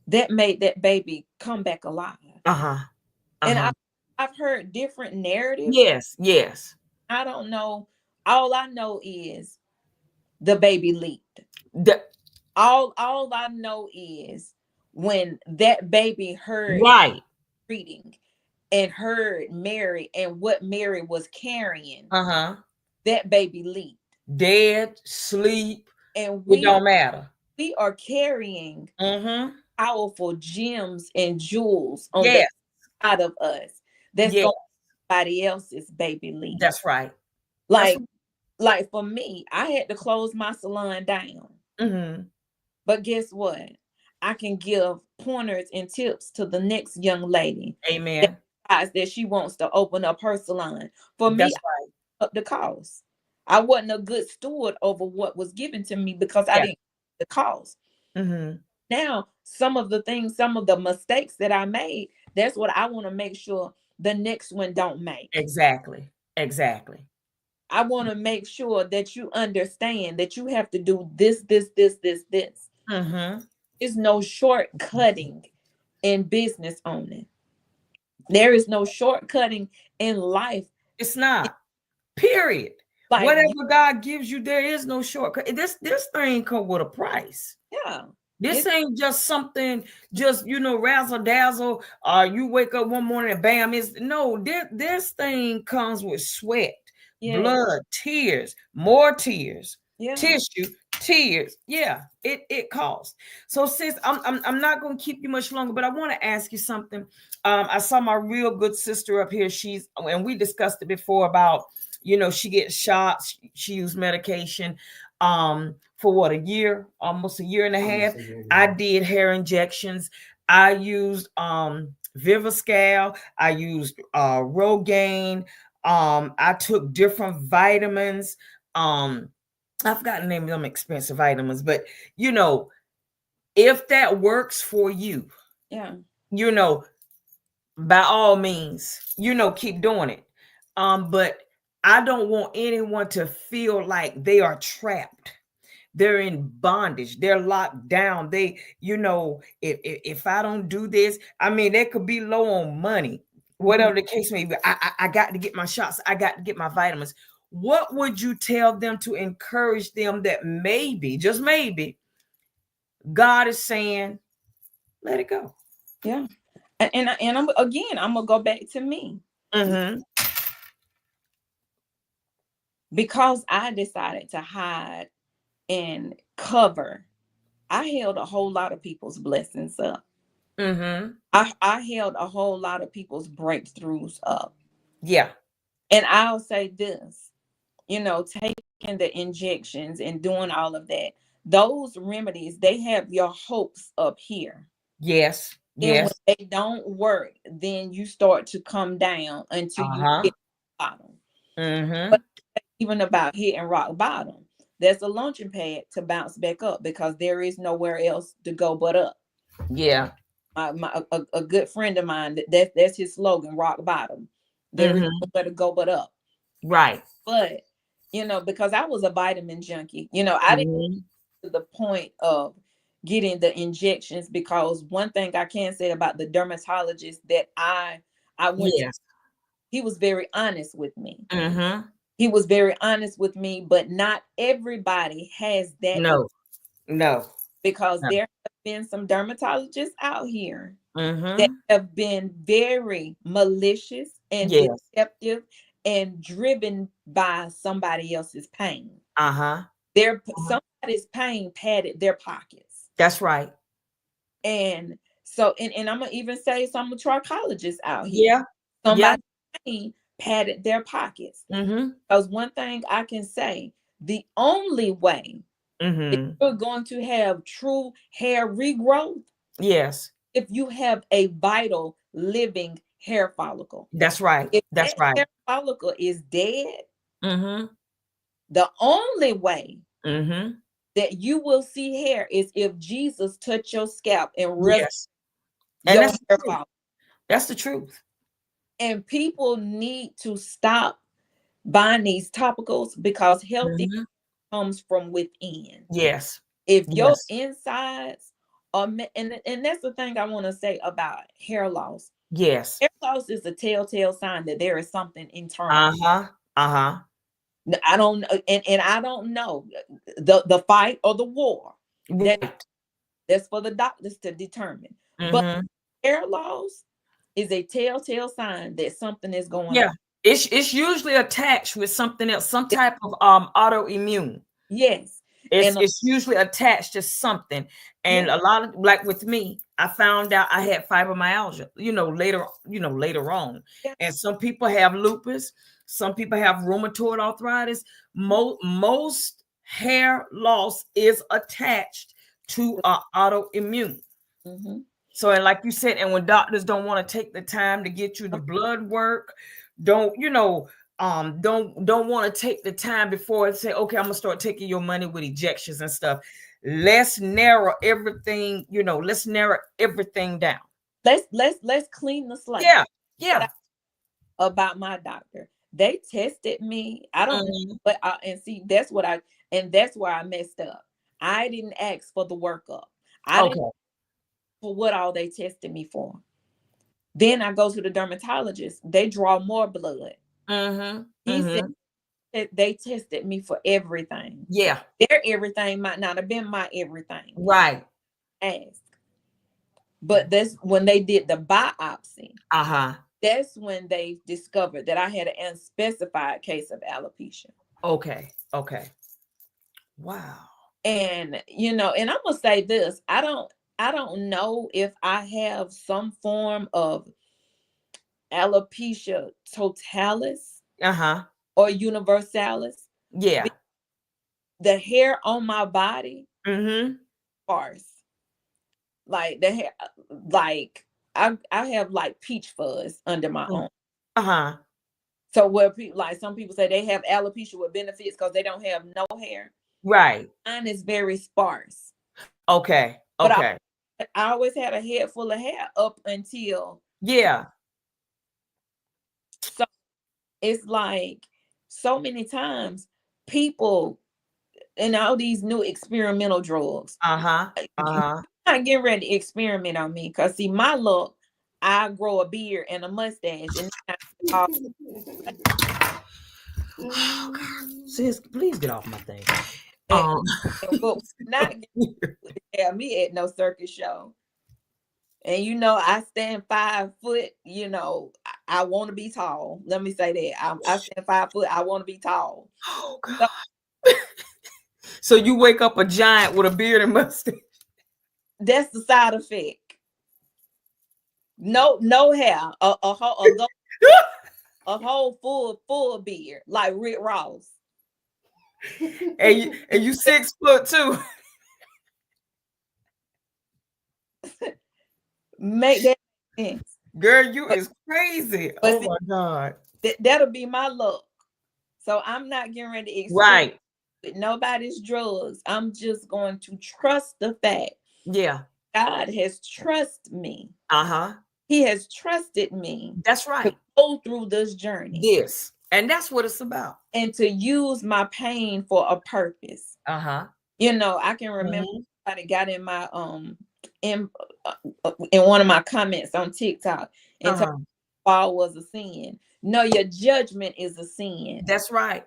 that made that baby come back alive. Uh-huh. And Uh-huh. I've heard different narratives. Yes. Yes. I don't know. All I know is the baby leaped. The, All I know is when that baby heard right. reading and heard Mary and what Mary was carrying, Uh-huh. that baby leaped. Dead, sleep, And it don't matter. we are carrying Mm-hmm. powerful gems and jewels on the Yes. side of us that's Yes. going to somebody else's baby leap. That's right. That's Like like for me, I had to close my salon down. mm-hmm. But guess what? I can give pointers and tips to the next young lady that Amen. decides that she wants to open up her salon. For me, That's right. up the cost. I wasn't a good steward over what was given to me because I Yeah. didn't the cost. Mm-hmm. Now, some of the things, some of the mistakes that I made, that's what I want to make sure the next one don't make. Exactly. Exactly. I want to make sure that you understand that you have to do this, this, this, this, this. Mm-hmm. There's no shortcutting in business owning. There is no shortcutting in life. It's not. Period. Like, Whatever God gives you, there is no shortcut. This thing come with a price. yeah, This it's, ain't just something, just razzle dazzle. You wake up one morning and bam, it's no. This thing comes with sweat, yeah, blood, tears, more tears, yeah, tissue, tears. Yeah, it costs. So sis, I'm not gonna keep you much longer, but I want to ask you something. I saw my real good sister up here. And we discussed it before about she gets shots, she used medication. For what, a year, almost a year and a half. I did hair injections. I used Viviscal. I used Rogaine. I took different vitamins. I've got to name them expensive vitamins, but if that works for you, yeah, you know, by all means, keep doing it. But I don't want anyone to feel like they are trapped. They're in bondage. They're locked down. If I don't do this, I mean, they could be low on money, whatever the case may be. I got to get my shots. I got to get my vitamins. What would you tell them to encourage them that maybe, just maybe, God is saying, let it go? yeah. And I'm gonna go back to me, Mm-hmm. because I decided to hide and cover. I held a whole lot of people's blessings up. Mm-hmm. I held a whole lot of people's breakthroughs up. Yeah. And I'll say this, taking the injections and doing all of that, those remedies, they have your hopes up here. Yes. And when Yes. they don't work, then you start to come down until you Uh-huh. hit bottom. Mm-hmm. But even about hitting rock bottom, there's a launching pad to bounce back up, because there is nowhere else to go but up. Yeah. A good friend of mine, that's his slogan, rock bottom. There is Mm-hmm. nowhere to go but up. Right. But because I was a vitamin junkie, I didn't Mm-hmm. get to the point of getting the injections, because one thing I can say about the dermatologist that I went to, Yes. he was very honest with me. Mm-hmm. He was very honest with me, but not everybody has that No. No. because Yeah. there have been some dermatologists out here that Mm-hmm. have been very malicious and Yes. deceptive and driven by somebody else's pain. Uh-huh. Their Uh-huh. somebody's pain padded their pockets. That's right. And so, and I'm gonna even say some trichologists out here. Yeah. Yeah. Somebody's pain padded their pockets. Mm-hmm. Because one thing I can say, the only way that Mm-hmm. you're going to have true hair regrowth Yes. if you have a vital living hair follicle. That's right. If That's that right. hair follicle is dead, Mm-hmm. the only way Mm-hmm. that you will see hair is if Jesus touched your scalp and resurrected Yes. And your that's the hair truth. follicle. That's the truth. And people need to stop buying these topicals because healthy Mm-hmm. comes from within. Yes. If your Yes. insides are, and that's the thing I want to say about hair loss. Yes. Hair loss is a telltale sign that there is something internal. Uh-huh. Uh-huh. I don't, and I don't know the fight or the war. That Right. that's for the doctors to determine. But Mm-hmm. hair loss is a telltale sign that something is going Yeah. on. It's usually attached with something else, some type of autoimmune. Yes, It's and it's usually attached to something. And yeah, a lot of, like with me, I found out I had fibromyalgia, later on. yeah, And some people have lupus, some people have rheumatoid arthritis. Most hair loss is attached to autoimmune. mm-hmm. So, and like you said, and when doctors don't want to take the time to get you the blood work, don't don't want to take the time before and say, okay, I'm gonna start taking your money with ejections and stuff. Let's narrow everything, let's narrow everything down. Let's clean the slate. Yeah, What yeah. about my doctor? They tested me. I don't know, Mhm. but and see and that's where I messed up. I didn't ask for the workup. I didn't Okay. for what all they tested me for. Then I go to the dermatologist. They draw more blood. Mm-hmm. He said Mm-hmm. that they tested me for everything. Yeah. Their everything might not have been my everything. Right. Ask. But that's when they did the biopsy. Uh-huh. That's when they discovered that I had an unspecified case of alopecia. Okay. Okay. Wow. And and I'm gonna say this, I don't know if I have some form of alopecia totalis Uh-huh. or universalis. Yeah. The hair on my body Mm-hmm. sparse, like the hair, like I have like peach fuzz under my arm. Uh-huh. So where people, like some people say they have alopecia with benefits because they don't have no hair. Right. Mine is very sparse. Okay. But Okay. I always had a head full of hair up until, Yeah. so it's like so many times people and all these new experimental drugs. Uh-huh. You're Uh-huh. not getting ready to experiment on me because see my look, I grow a beard and a mustache and all Oh, God. Sis, please get off my thing. and, Um, and what not have me at no circus show. And I stand 5 foot. I want to be tall. Let me say that I stand 5 foot. I want to be tall. oh So God. So you wake up a giant with a beard and mustache. that's the side effect. No hair. A whole full beard like Rick Ross. And you 6 foot too. Make that sense. Girl, you But is crazy. but Oh see, my God. that'll be my look. So I'm not getting ready to experiment Right. with nobody's drugs. I'm just going to trust the fact Yeah. God has trusted me. Uh-huh. He has trusted me That's to right. go through this journey This. And that's what it's about. and to use my pain for a purpose. Uh-huh. I can remember Mhm. somebody got in my in in one of my comments on TikTok and told Uh-huh. me fall was a sin. No, your judgment is a sin. That's right.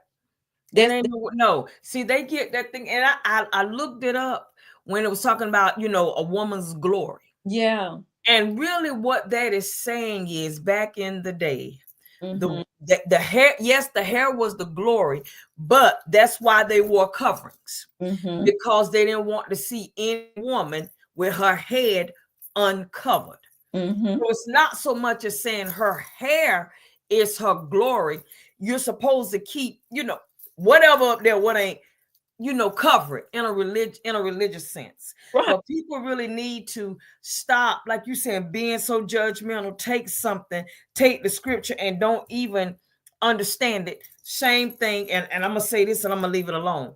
It That's ain't no. See, they get that thing, and I looked it up when it was talking about, a woman's glory. Yeah. And really what that is saying is, back in the day, Mm-hmm. the hair, yes, the hair was the glory, but that's why they wore coverings, Mm-hmm. because they didn't want to see any woman with her head uncovered. Mm-hmm. So it's not so much as saying her hair is her glory. You're supposed to keep, whatever up there, what ain't, cover it in a religious sense. Right. But people really need to stop, like you said, being so judgmental. Take the scripture and don't even understand it. Same thing, and I'm gonna say this and I'm gonna leave it alone.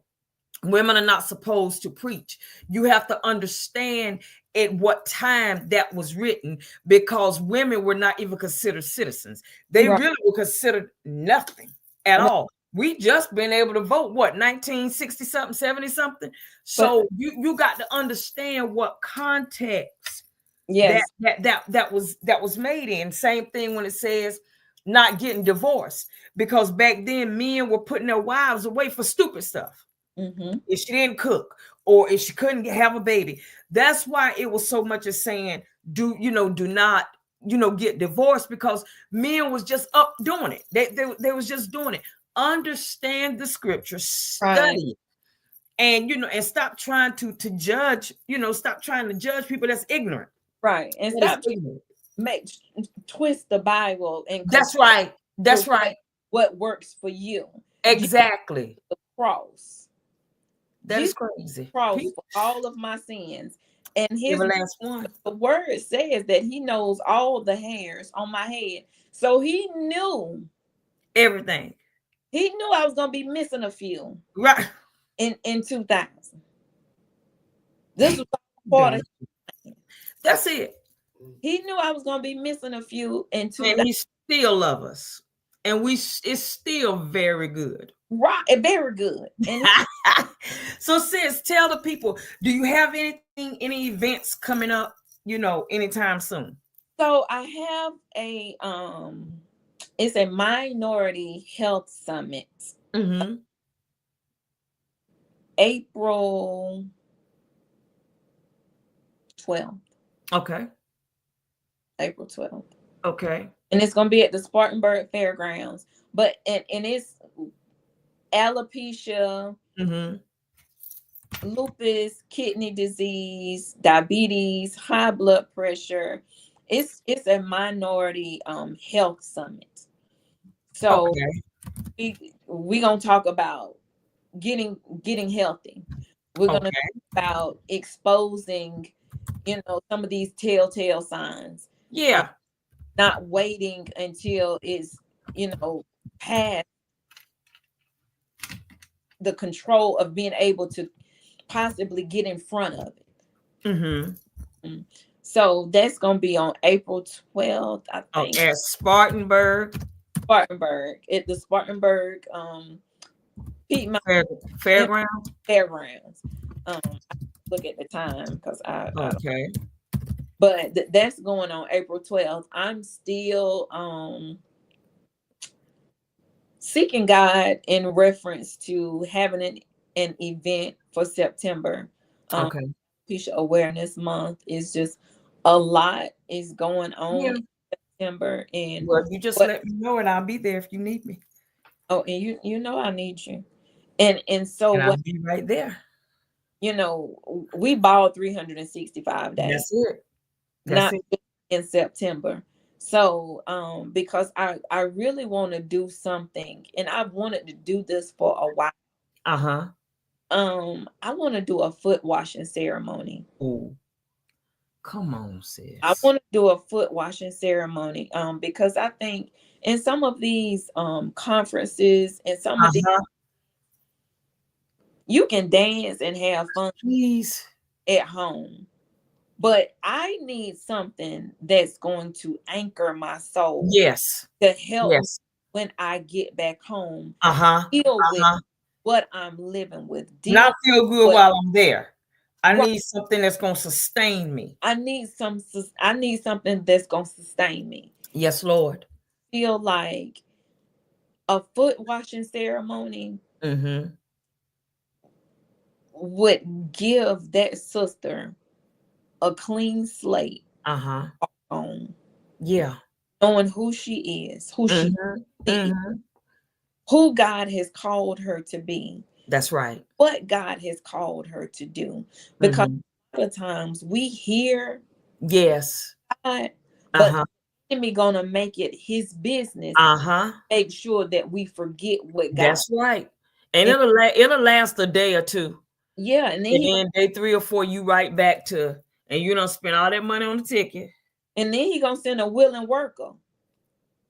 Women are not supposed to preach. You have to understand at what time that was written, because women were not even considered citizens. They Right. really were considered nothing at Right. all. We just been able to vote, what, 1960 something, 70 something. But So you got to understand what context yes. that was made in. Same thing when it says not getting divorced, because back then men were putting their wives away for stupid stuff. Mm-hmm. If she didn't cook, or if she couldn't have a baby. That's why it was so much as saying, do not, get divorced, because men was just up doing it. They was just doing it. Understand the scripture, Right. study it, and and stop trying to judge, stop trying to judge people that's ignorant. Right. And That is stop ignorant. make twist the Bible and That's conform right. to That's right. what works for you. Jesus Exactly. the cross. That is Jesus crazy. cross People, for all of my sins. And his every last one. the word says that he knows all the hairs on my head. So Everything. he knew I was gonna be missing a few Right. in 2000. This was part God. of That's it. he knew I was gonna be missing a few in And 2000. he still love us, and it's still very good. Right, very good. And So sis, tell the people, do you have any events coming up, anytime soon? so I have it's a minority health summit, Mm-hmm. April 12th. Okay. April 12th. Okay. And it's gonna be at the Spartanburg Fairgrounds. But and it's alopecia, Mm-hmm. lupus, kidney disease, diabetes, high blood pressure. It's a minority health summit. So Okay. we gonna talk about getting healthy. We're gonna Okay. talk about exposing, some of these telltale signs. Um, Yeah. not waiting until it's, past the control of being able to possibly get in front of it. Mm-hmm. Mm. So that's gonna be on April 12th, I Oh, think. at Spartanburg Spartanburg, at the Spartanburg Piedmont Fair, Fairground. Fairgrounds. I look at the time because I don't, Okay. but that's going on April 12th. I'm still seeking God in reference to having an event for September. Um, Okay. Alopecia Awareness Month is just a lot is going on Yeah. in September, and Well, you just what let me know, and I'll be there if you need me, and you know I need you, and so and I'll what be right there. we ball 365 days, That's it. That's not it. just in September. So because I really want to do something, and I've wanted to do this for a while. Uh-huh. I want to do a foot washing ceremony. Oh, come on, I sis. want to do a foot washing ceremony because I think in some of these conferences and some of these Uh-huh. you can dance and have fun Please. at home. But I need something that's going to anchor my soul Yes. to help me Yes. when I get back home Uh-huh. deal with Uh-huh. what I'm living with. Not Deal feel good with while I'm there. I right. need something that's gonna sustain me. I need something that's going to sustain me. Yes, Lord. Feel like a foot washing ceremony Mm-hmm. would give that sister a clean slate Uh-huh. on Yeah. knowing who she is, who she Mm-hmm. is, Mm-hmm. who God has called her to be, That's right. what God has called her to do. Because Mm-hmm. a lot of times we hear Yes. God, but Uh-huh. the enemy gonna make it his business, Uh-huh. make sure that we forget what God. That's right. And And it'll last a day or two. yeah, and then And then day 3 or 4, you right back to, and you don't spend all that money on the ticket. he gonna send a willing worker.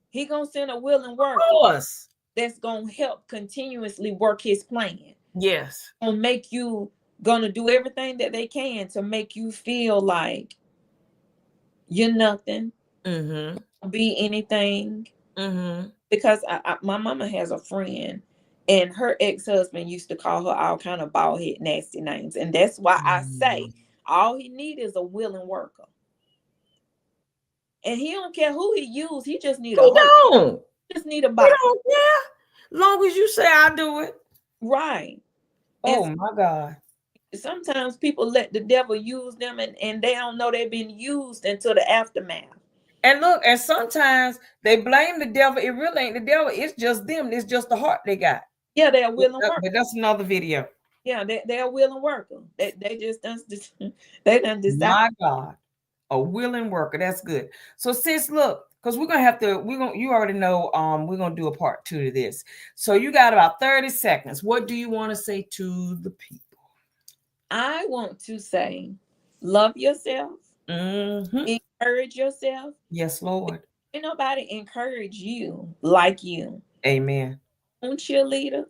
He gonna send a willing Of worker course. that's gonna help continuously work his plan. Yes. Gonna make you gonna do everything that they can to make you feel like you're nothing, Mm-hmm. be anything. Mm-hmm. Because my mama has a friend, and her ex-husband used to call her all kind of bald head nasty names, and that's why I say all he need is a willing worker, and he don't care who he use. He just need a He hope. don't. He just need a He body. don't care. Long as you say I do it. Right. And Oh my God. sometimes people let the devil use them, and they don't know they've been used until the aftermath. And look, and sometimes they blame the devil. It really ain't the devil. It's just them. It's just the heart they got. Yeah, they're willing worker. But that's another video. Yeah, they're willing worker. They just done, they done decide. My God. A willing worker. That's good. So sis, look, because we're gonna have to, you already know we're gonna do a part 2 to this. So you got about 30 seconds. What do you want to say to the people? I want to say, love yourself, Mm-hmm. encourage yourself. Yes, Lord. Ain't nobody encourage you like you. Amen. Own cheerleader.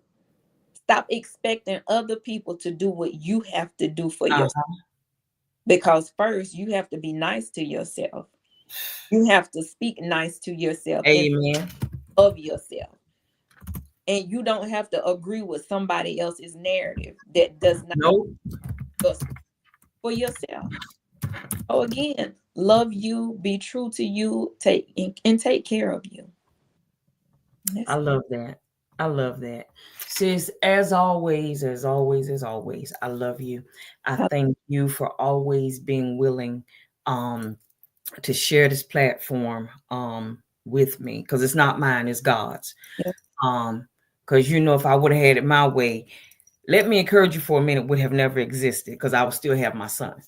Stop expecting other people to do what you have to do for yourself. Uh-huh. Because first, you have to be nice to yourself. You have to speak nice to yourself and Amen. of yourself. And you don't have to agree with somebody else's narrative that does not Nope. just for yourself. So again, love you, be true to you, and take care of you. And I that's it. love that. I love that. Sis, as always, as always, as always, I love you. I thank you for always being willing to share this platform with me, because it's not mine, it's God's. Yeah, Because if I would have had it my way, let me encourage you for a minute, would have never existed, because I would still have my son.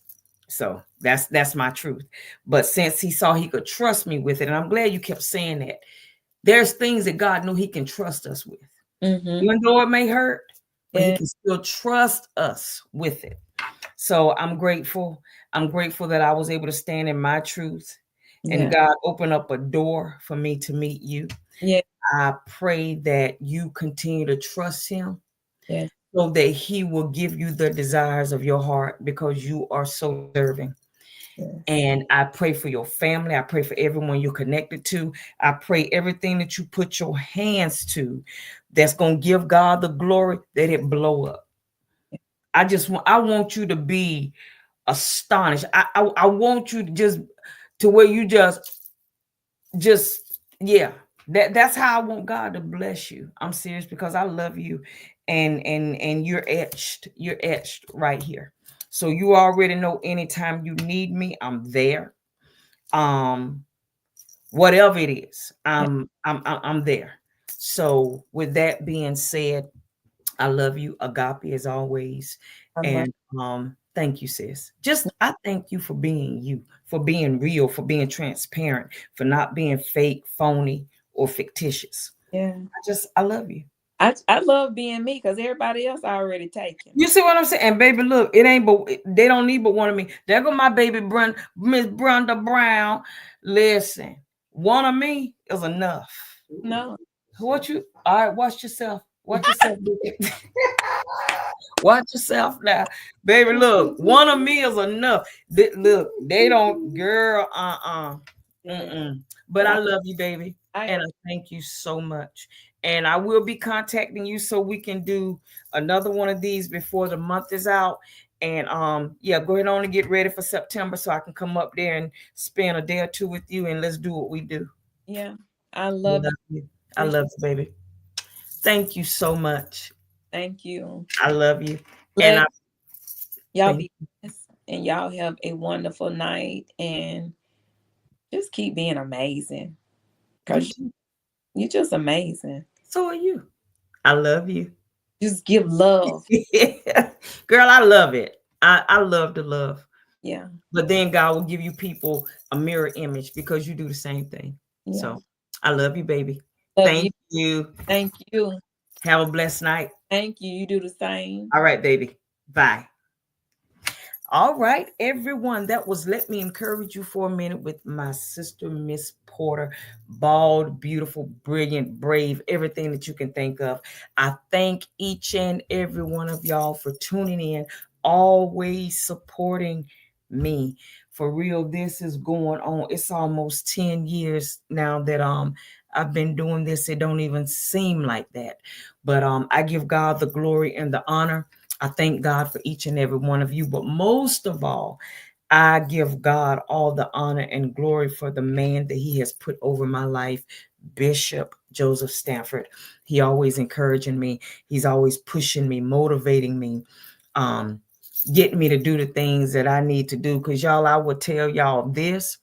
So that's my truth. But since he saw he could trust me with it, and I'm glad you kept saying that, there's things that God knew he can trust us with. mm-hmm. Even though it may hurt, but he Yeah, can still trust us with it. So I'm grateful. I'm grateful that I was able to stand in my truth, and yeah, God opened up a door for me to meet you. yeah, I pray that you continue to trust him, yeah, so that he will give you the desires of your heart, because you are so deserving. yes, And I pray for your family. I pray for everyone you're connected to. I pray everything that you put your hands to that's going to give God the glory, that it blow up. I want you to be astonished. I want you to just, to where you just yeah. That's how I want God to bless you. I'm serious, because I love you, and you're etched right here. So you already know, anytime you need me, I'm there. Um Whatever it is, yeah. I'm there. So with that being said, I love you, agape, as always. I love. And thank you, sis. Just, I thank you for being you, for being real, for being transparent, for not being fake, phony, or fictitious. Yeah, I love you. I love being me because everybody else I already taken. You see what I'm saying? And baby, look, it ain't but they don't need but one of me. There go my baby Miss Brenda Brown. Listen, one of me is enough. No, What you? All right, watch yourself. Watch yourself. Watch yourself now, baby. Look, one of me is enough. Look, they don't, girl. yeah, Mm-mm. But but I love you, baby, I and I thank you so much. And I will be contacting you so we can do another one of these before the month is out. And yeah, go ahead on and get ready for September, so I can come up there and spend a day or two with you, and let's do what we do. yeah, I I love you. love you. I Appreciate. love you, baby. Thank you so much. Thank you. I love you. And Love. Y'all Thank be blessed, and y'all have a wonderful night, and just keep being amazing you because too. you're just amazing. So are you. I love you. Just give love. Girl, I love it. I love to love. Yeah. But then God will give you people a mirror image because you do the same thing. Yeah. So I love you, baby. Love you. Thank you. Thank you. Have a blessed night. Thank you. You do the same. All right, baby. Bye. All right, everyone. That was Let Me Encourage You for a Minute with my sister, Miss Porter. Bald, beautiful, brilliant, brave, everything that you can think of. I thank each and every one of y'all for tuning in, always supporting me. For real, this is going on. It's almost 10 years now that I've been doing this. It don't even seem like that. But I give God the glory and the honor. I thank God for each and every one of you, but most of all, I give God all the honor and glory for the man that he has put over my life, Bishop Joseph Stanford. He always encouraging me. He's always pushing me, motivating me, um, getting me to do the things that I need to do. Because y'all, I will tell y'all this.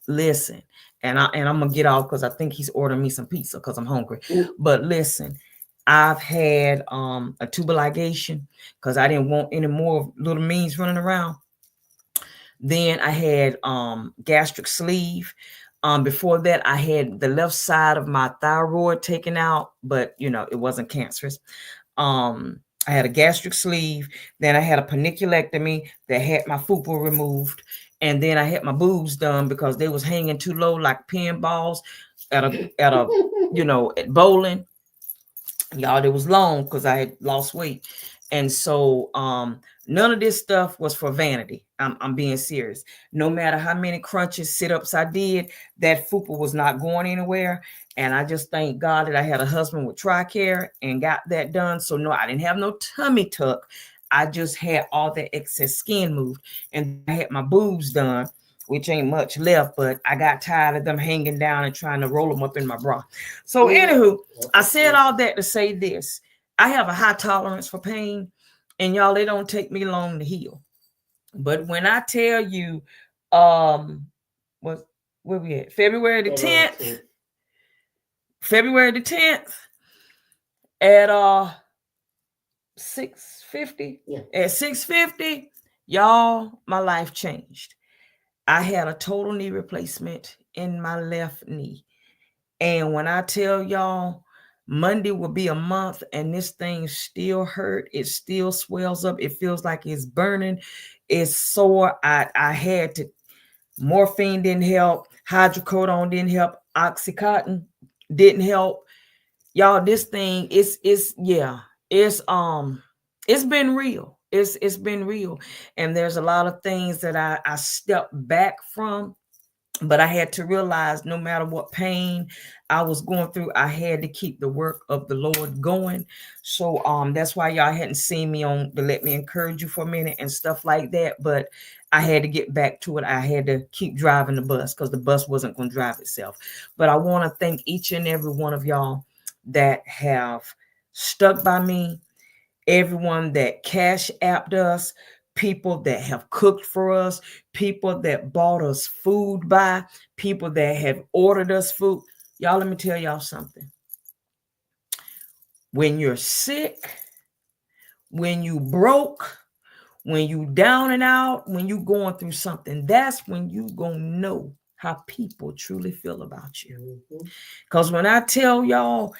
Listen, and I'm gonna get off because I think he's ordering me some pizza because I'm hungry. But listen, I've had a tubal ligation because I didn't want any more little means running around. Then I had gastric sleeve. Before that, I had the left side of my thyroid taken out, but it wasn't cancerous. Um, I had a gastric sleeve. Then I had a paniculectomy that had my fupa removed, and then I had my boobs done because they was hanging too low like pinballs at a at bowling. Y'all, it was long because I had lost weight. And so none of this stuff was for vanity. I'm being serious. No matter how many crunches, sit-ups I did, that fupa was not going anywhere. And I just thank God that I had a husband with TRICARE and got that done. So no, I didn't have no tummy tuck. I just had all that excess skin moved. And I had my boobs done, which ain't much left, but I got tired of them hanging down and trying to roll them up in my bra. So anywho, I said all that to say this. I have a high tolerance for pain, and y'all, it don't take me long to heal. But when I tell you, what where we at? February the 10th at 6:50. Yeah. At 6:50, y'all, my life changed. I had a total knee replacement in my left knee. And when I tell y'all, Monday will be a month and this thing still hurt. It still swells up. It feels like it's burning. It's sore. I had to, morphine didn't help. Hydrocodone didn't help. Oxycontin didn't help. Y'all, this thing it's been real. It's been real. And there's a lot of things that I stepped back from, but I had to realize no matter what pain I was going through, I had to keep the work of the Lord going. So that's why y'all hadn't seen me on the Let Me Encourage You for a Minute and stuff like that. But I had to get back to it. I had to keep driving the bus because the bus wasn't going to drive itself. But I want to thank each and every one of y'all that have stuck by me, everyone that cash apped us, people that have cooked for us, people that bought us food by, people that have ordered us food. Y'all, let me tell y'all something. When you're sick, when you broke, when you down and out, when you going through something, that's when you gonna know how people truly feel about you. Because when I tell y'all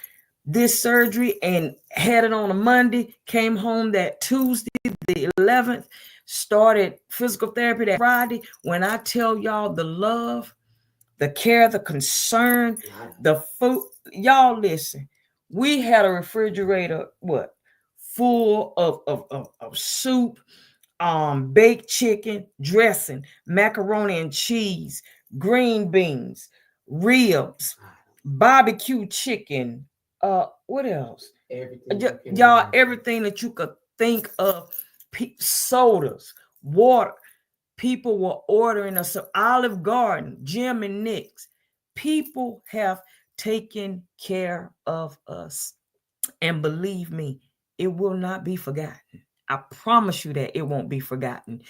this surgery and had it on a Monday, came home that Tuesday, the 11th, started physical therapy that Friday. When I tell y'all the love, the care, the concern, the food, y'all listen. We had a refrigerator, full of soup, baked chicken, dressing, macaroni and cheese, green beans, ribs, barbecue chicken. What else? Y'all, everything that you could think of, sodas, water. People were ordering us Olive Garden, Jim and Nick's. People have taken care of us. And believe me, it will not be forgotten. I promise you that it won't be forgotten.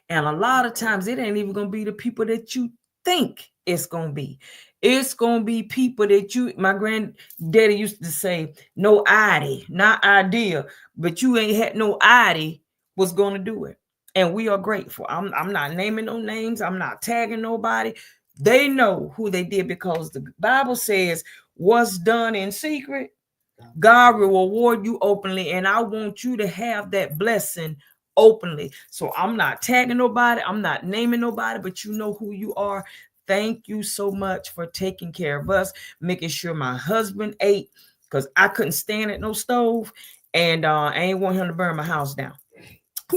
And a lot of times it ain't even gonna be the people that you think it's gonna be. It's gonna be people that you, my granddaddy used to say, no ID, not idea, but you ain't had no ID was gonna do it. And we are grateful. I'm not naming no names, I'm not tagging nobody. They know who they did because the Bible says what's done in secret, God will reward you openly, and I want you to have that blessing openly. So I'm not tagging nobody, I'm not naming nobody, but you know who you are. Thank you so much for taking care of us, making sure my husband ate because I couldn't stand at no stove, and I ain't want him to burn my house down.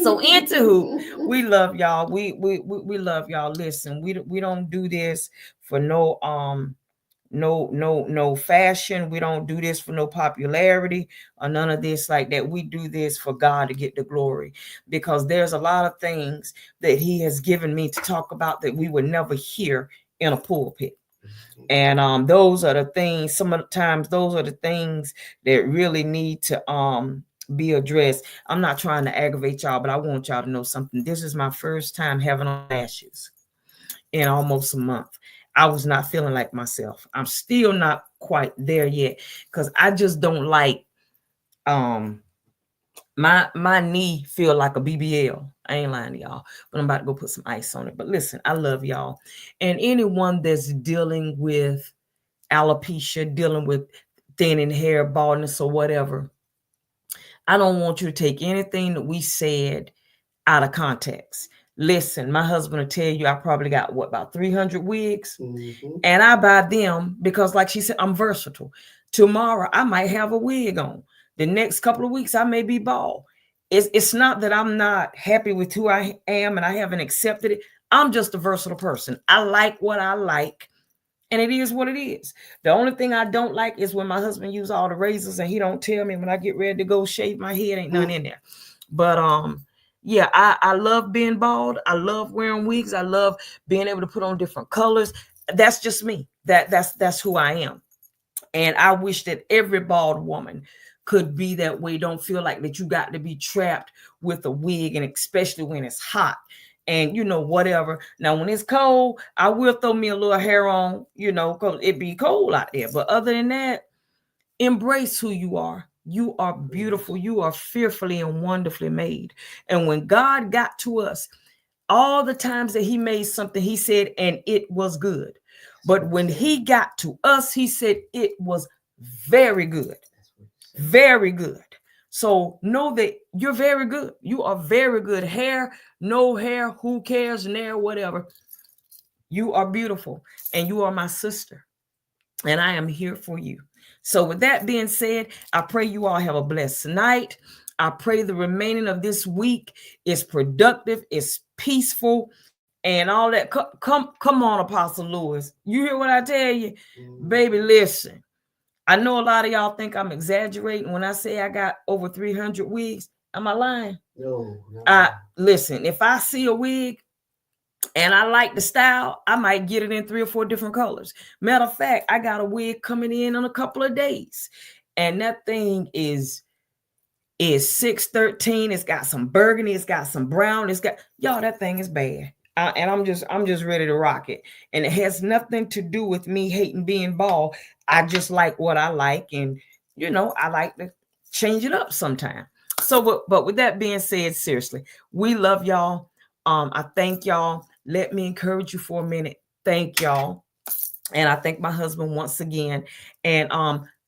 So anywho, we love y'all. We love y'all. Listen, we don't do this for no fashion. We don't do this for no popularity or none of this like that. We do this for God to get the glory, because there's a lot of things that he has given me to talk about that we would never hear in a pulpit. And those are the things, some of the times those are the things that really need to be addressed. I'm not trying to aggravate y'all, but I want y'all to know something. This is my first time having lashes in almost a month. I was not feeling like myself. I'm still not quite there yet because I just don't like my knee feel like a BBL. I ain't lying to y'all, but I'm about to go put some ice on it. But listen, I love y'all. And anyone that's dealing with alopecia, dealing with thinning hair, baldness, or whatever, I don't want you to take anything that we said out of context. Listen, my husband will tell you I probably got what, about 300 wigs, and I buy them because, like she said, I'm versatile. Tomorrow I might have a wig on. The next couple of weeks I may be bald. It's not that I'm not happy with who I am and I haven't accepted it. I'm just a versatile person. I like what I like, and it is what it is. The only thing I don't like is when my husband use all the razors and he don't tell me when I get ready to go shave my head, ain't none in there. But yeah, I love being bald. I love wearing wigs. I love being able to put on different colors. That's just me. That's who I am. And I wish that every bald woman could be that way. Don't feel like that you got to be trapped with a wig, and especially when it's hot and whatever. Now when it's cold, I will throw me a little hair on, because it be cold out there. But other than that, embrace who you are. You are beautiful. You are fearfully and wonderfully made. And when God got to us, all the times that he made something, he said, and it was good. But when he got to us, he said it was very good. Very good. So know that you're very good. You are very good. Hair, no hair, who cares, nair, whatever. You are beautiful, and you are my sister, and I am here for you. So with that being said, I pray you all have a blessed night. I pray the remaining of this week is productive, is peaceful, and all that. Come on, Apostle Lewis. You hear what I tell you? Baby, listen. I know a lot of y'all think I'm exaggerating when I say I got over 300 wigs. Am I lying? No. Listen, if I see a wig and I like the style, I might get it in 3 or 4 different colors. Matter of fact, I got a wig coming in a couple of days, and that thing is 613. It's got some burgundy, it's got some brown, it's got, y'all, that thing is bad. And I'm just ready to rock it. And it has nothing to do with me hating being bald. I just like what I like, and I like to change it up sometime. So, but with that being said, seriously, we love y'all. I thank y'all. Let me encourage you for a minute. Thank y'all. And I thank my husband once again. And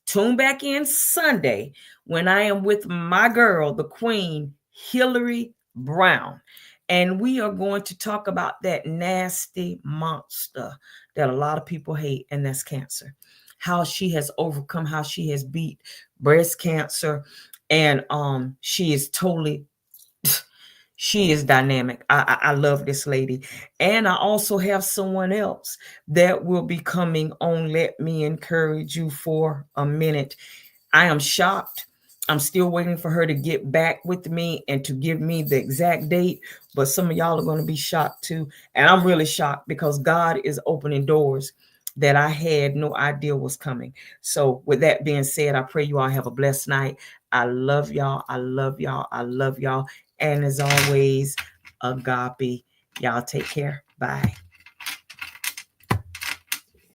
tune back in Sunday when I am with my girl, the Queen, Hillary Brown. And we are going to talk about that nasty monster that a lot of people hate, and that's cancer. How she has overcome, how she has beat breast cancer. And she is totally, she is dynamic. I love this lady. And I also have someone else that will be coming on. Let me encourage you for a minute. I am shocked. I'm still waiting for her to get back with me and to give me the exact date. But some of y'all are going to be shocked too. And I'm really shocked because God is opening doors that I had no idea was coming. So with that being said, I pray you all have a blessed night. I love y'all. I love y'all. I love y'all. And as always, agape. Y'all take care. Bye.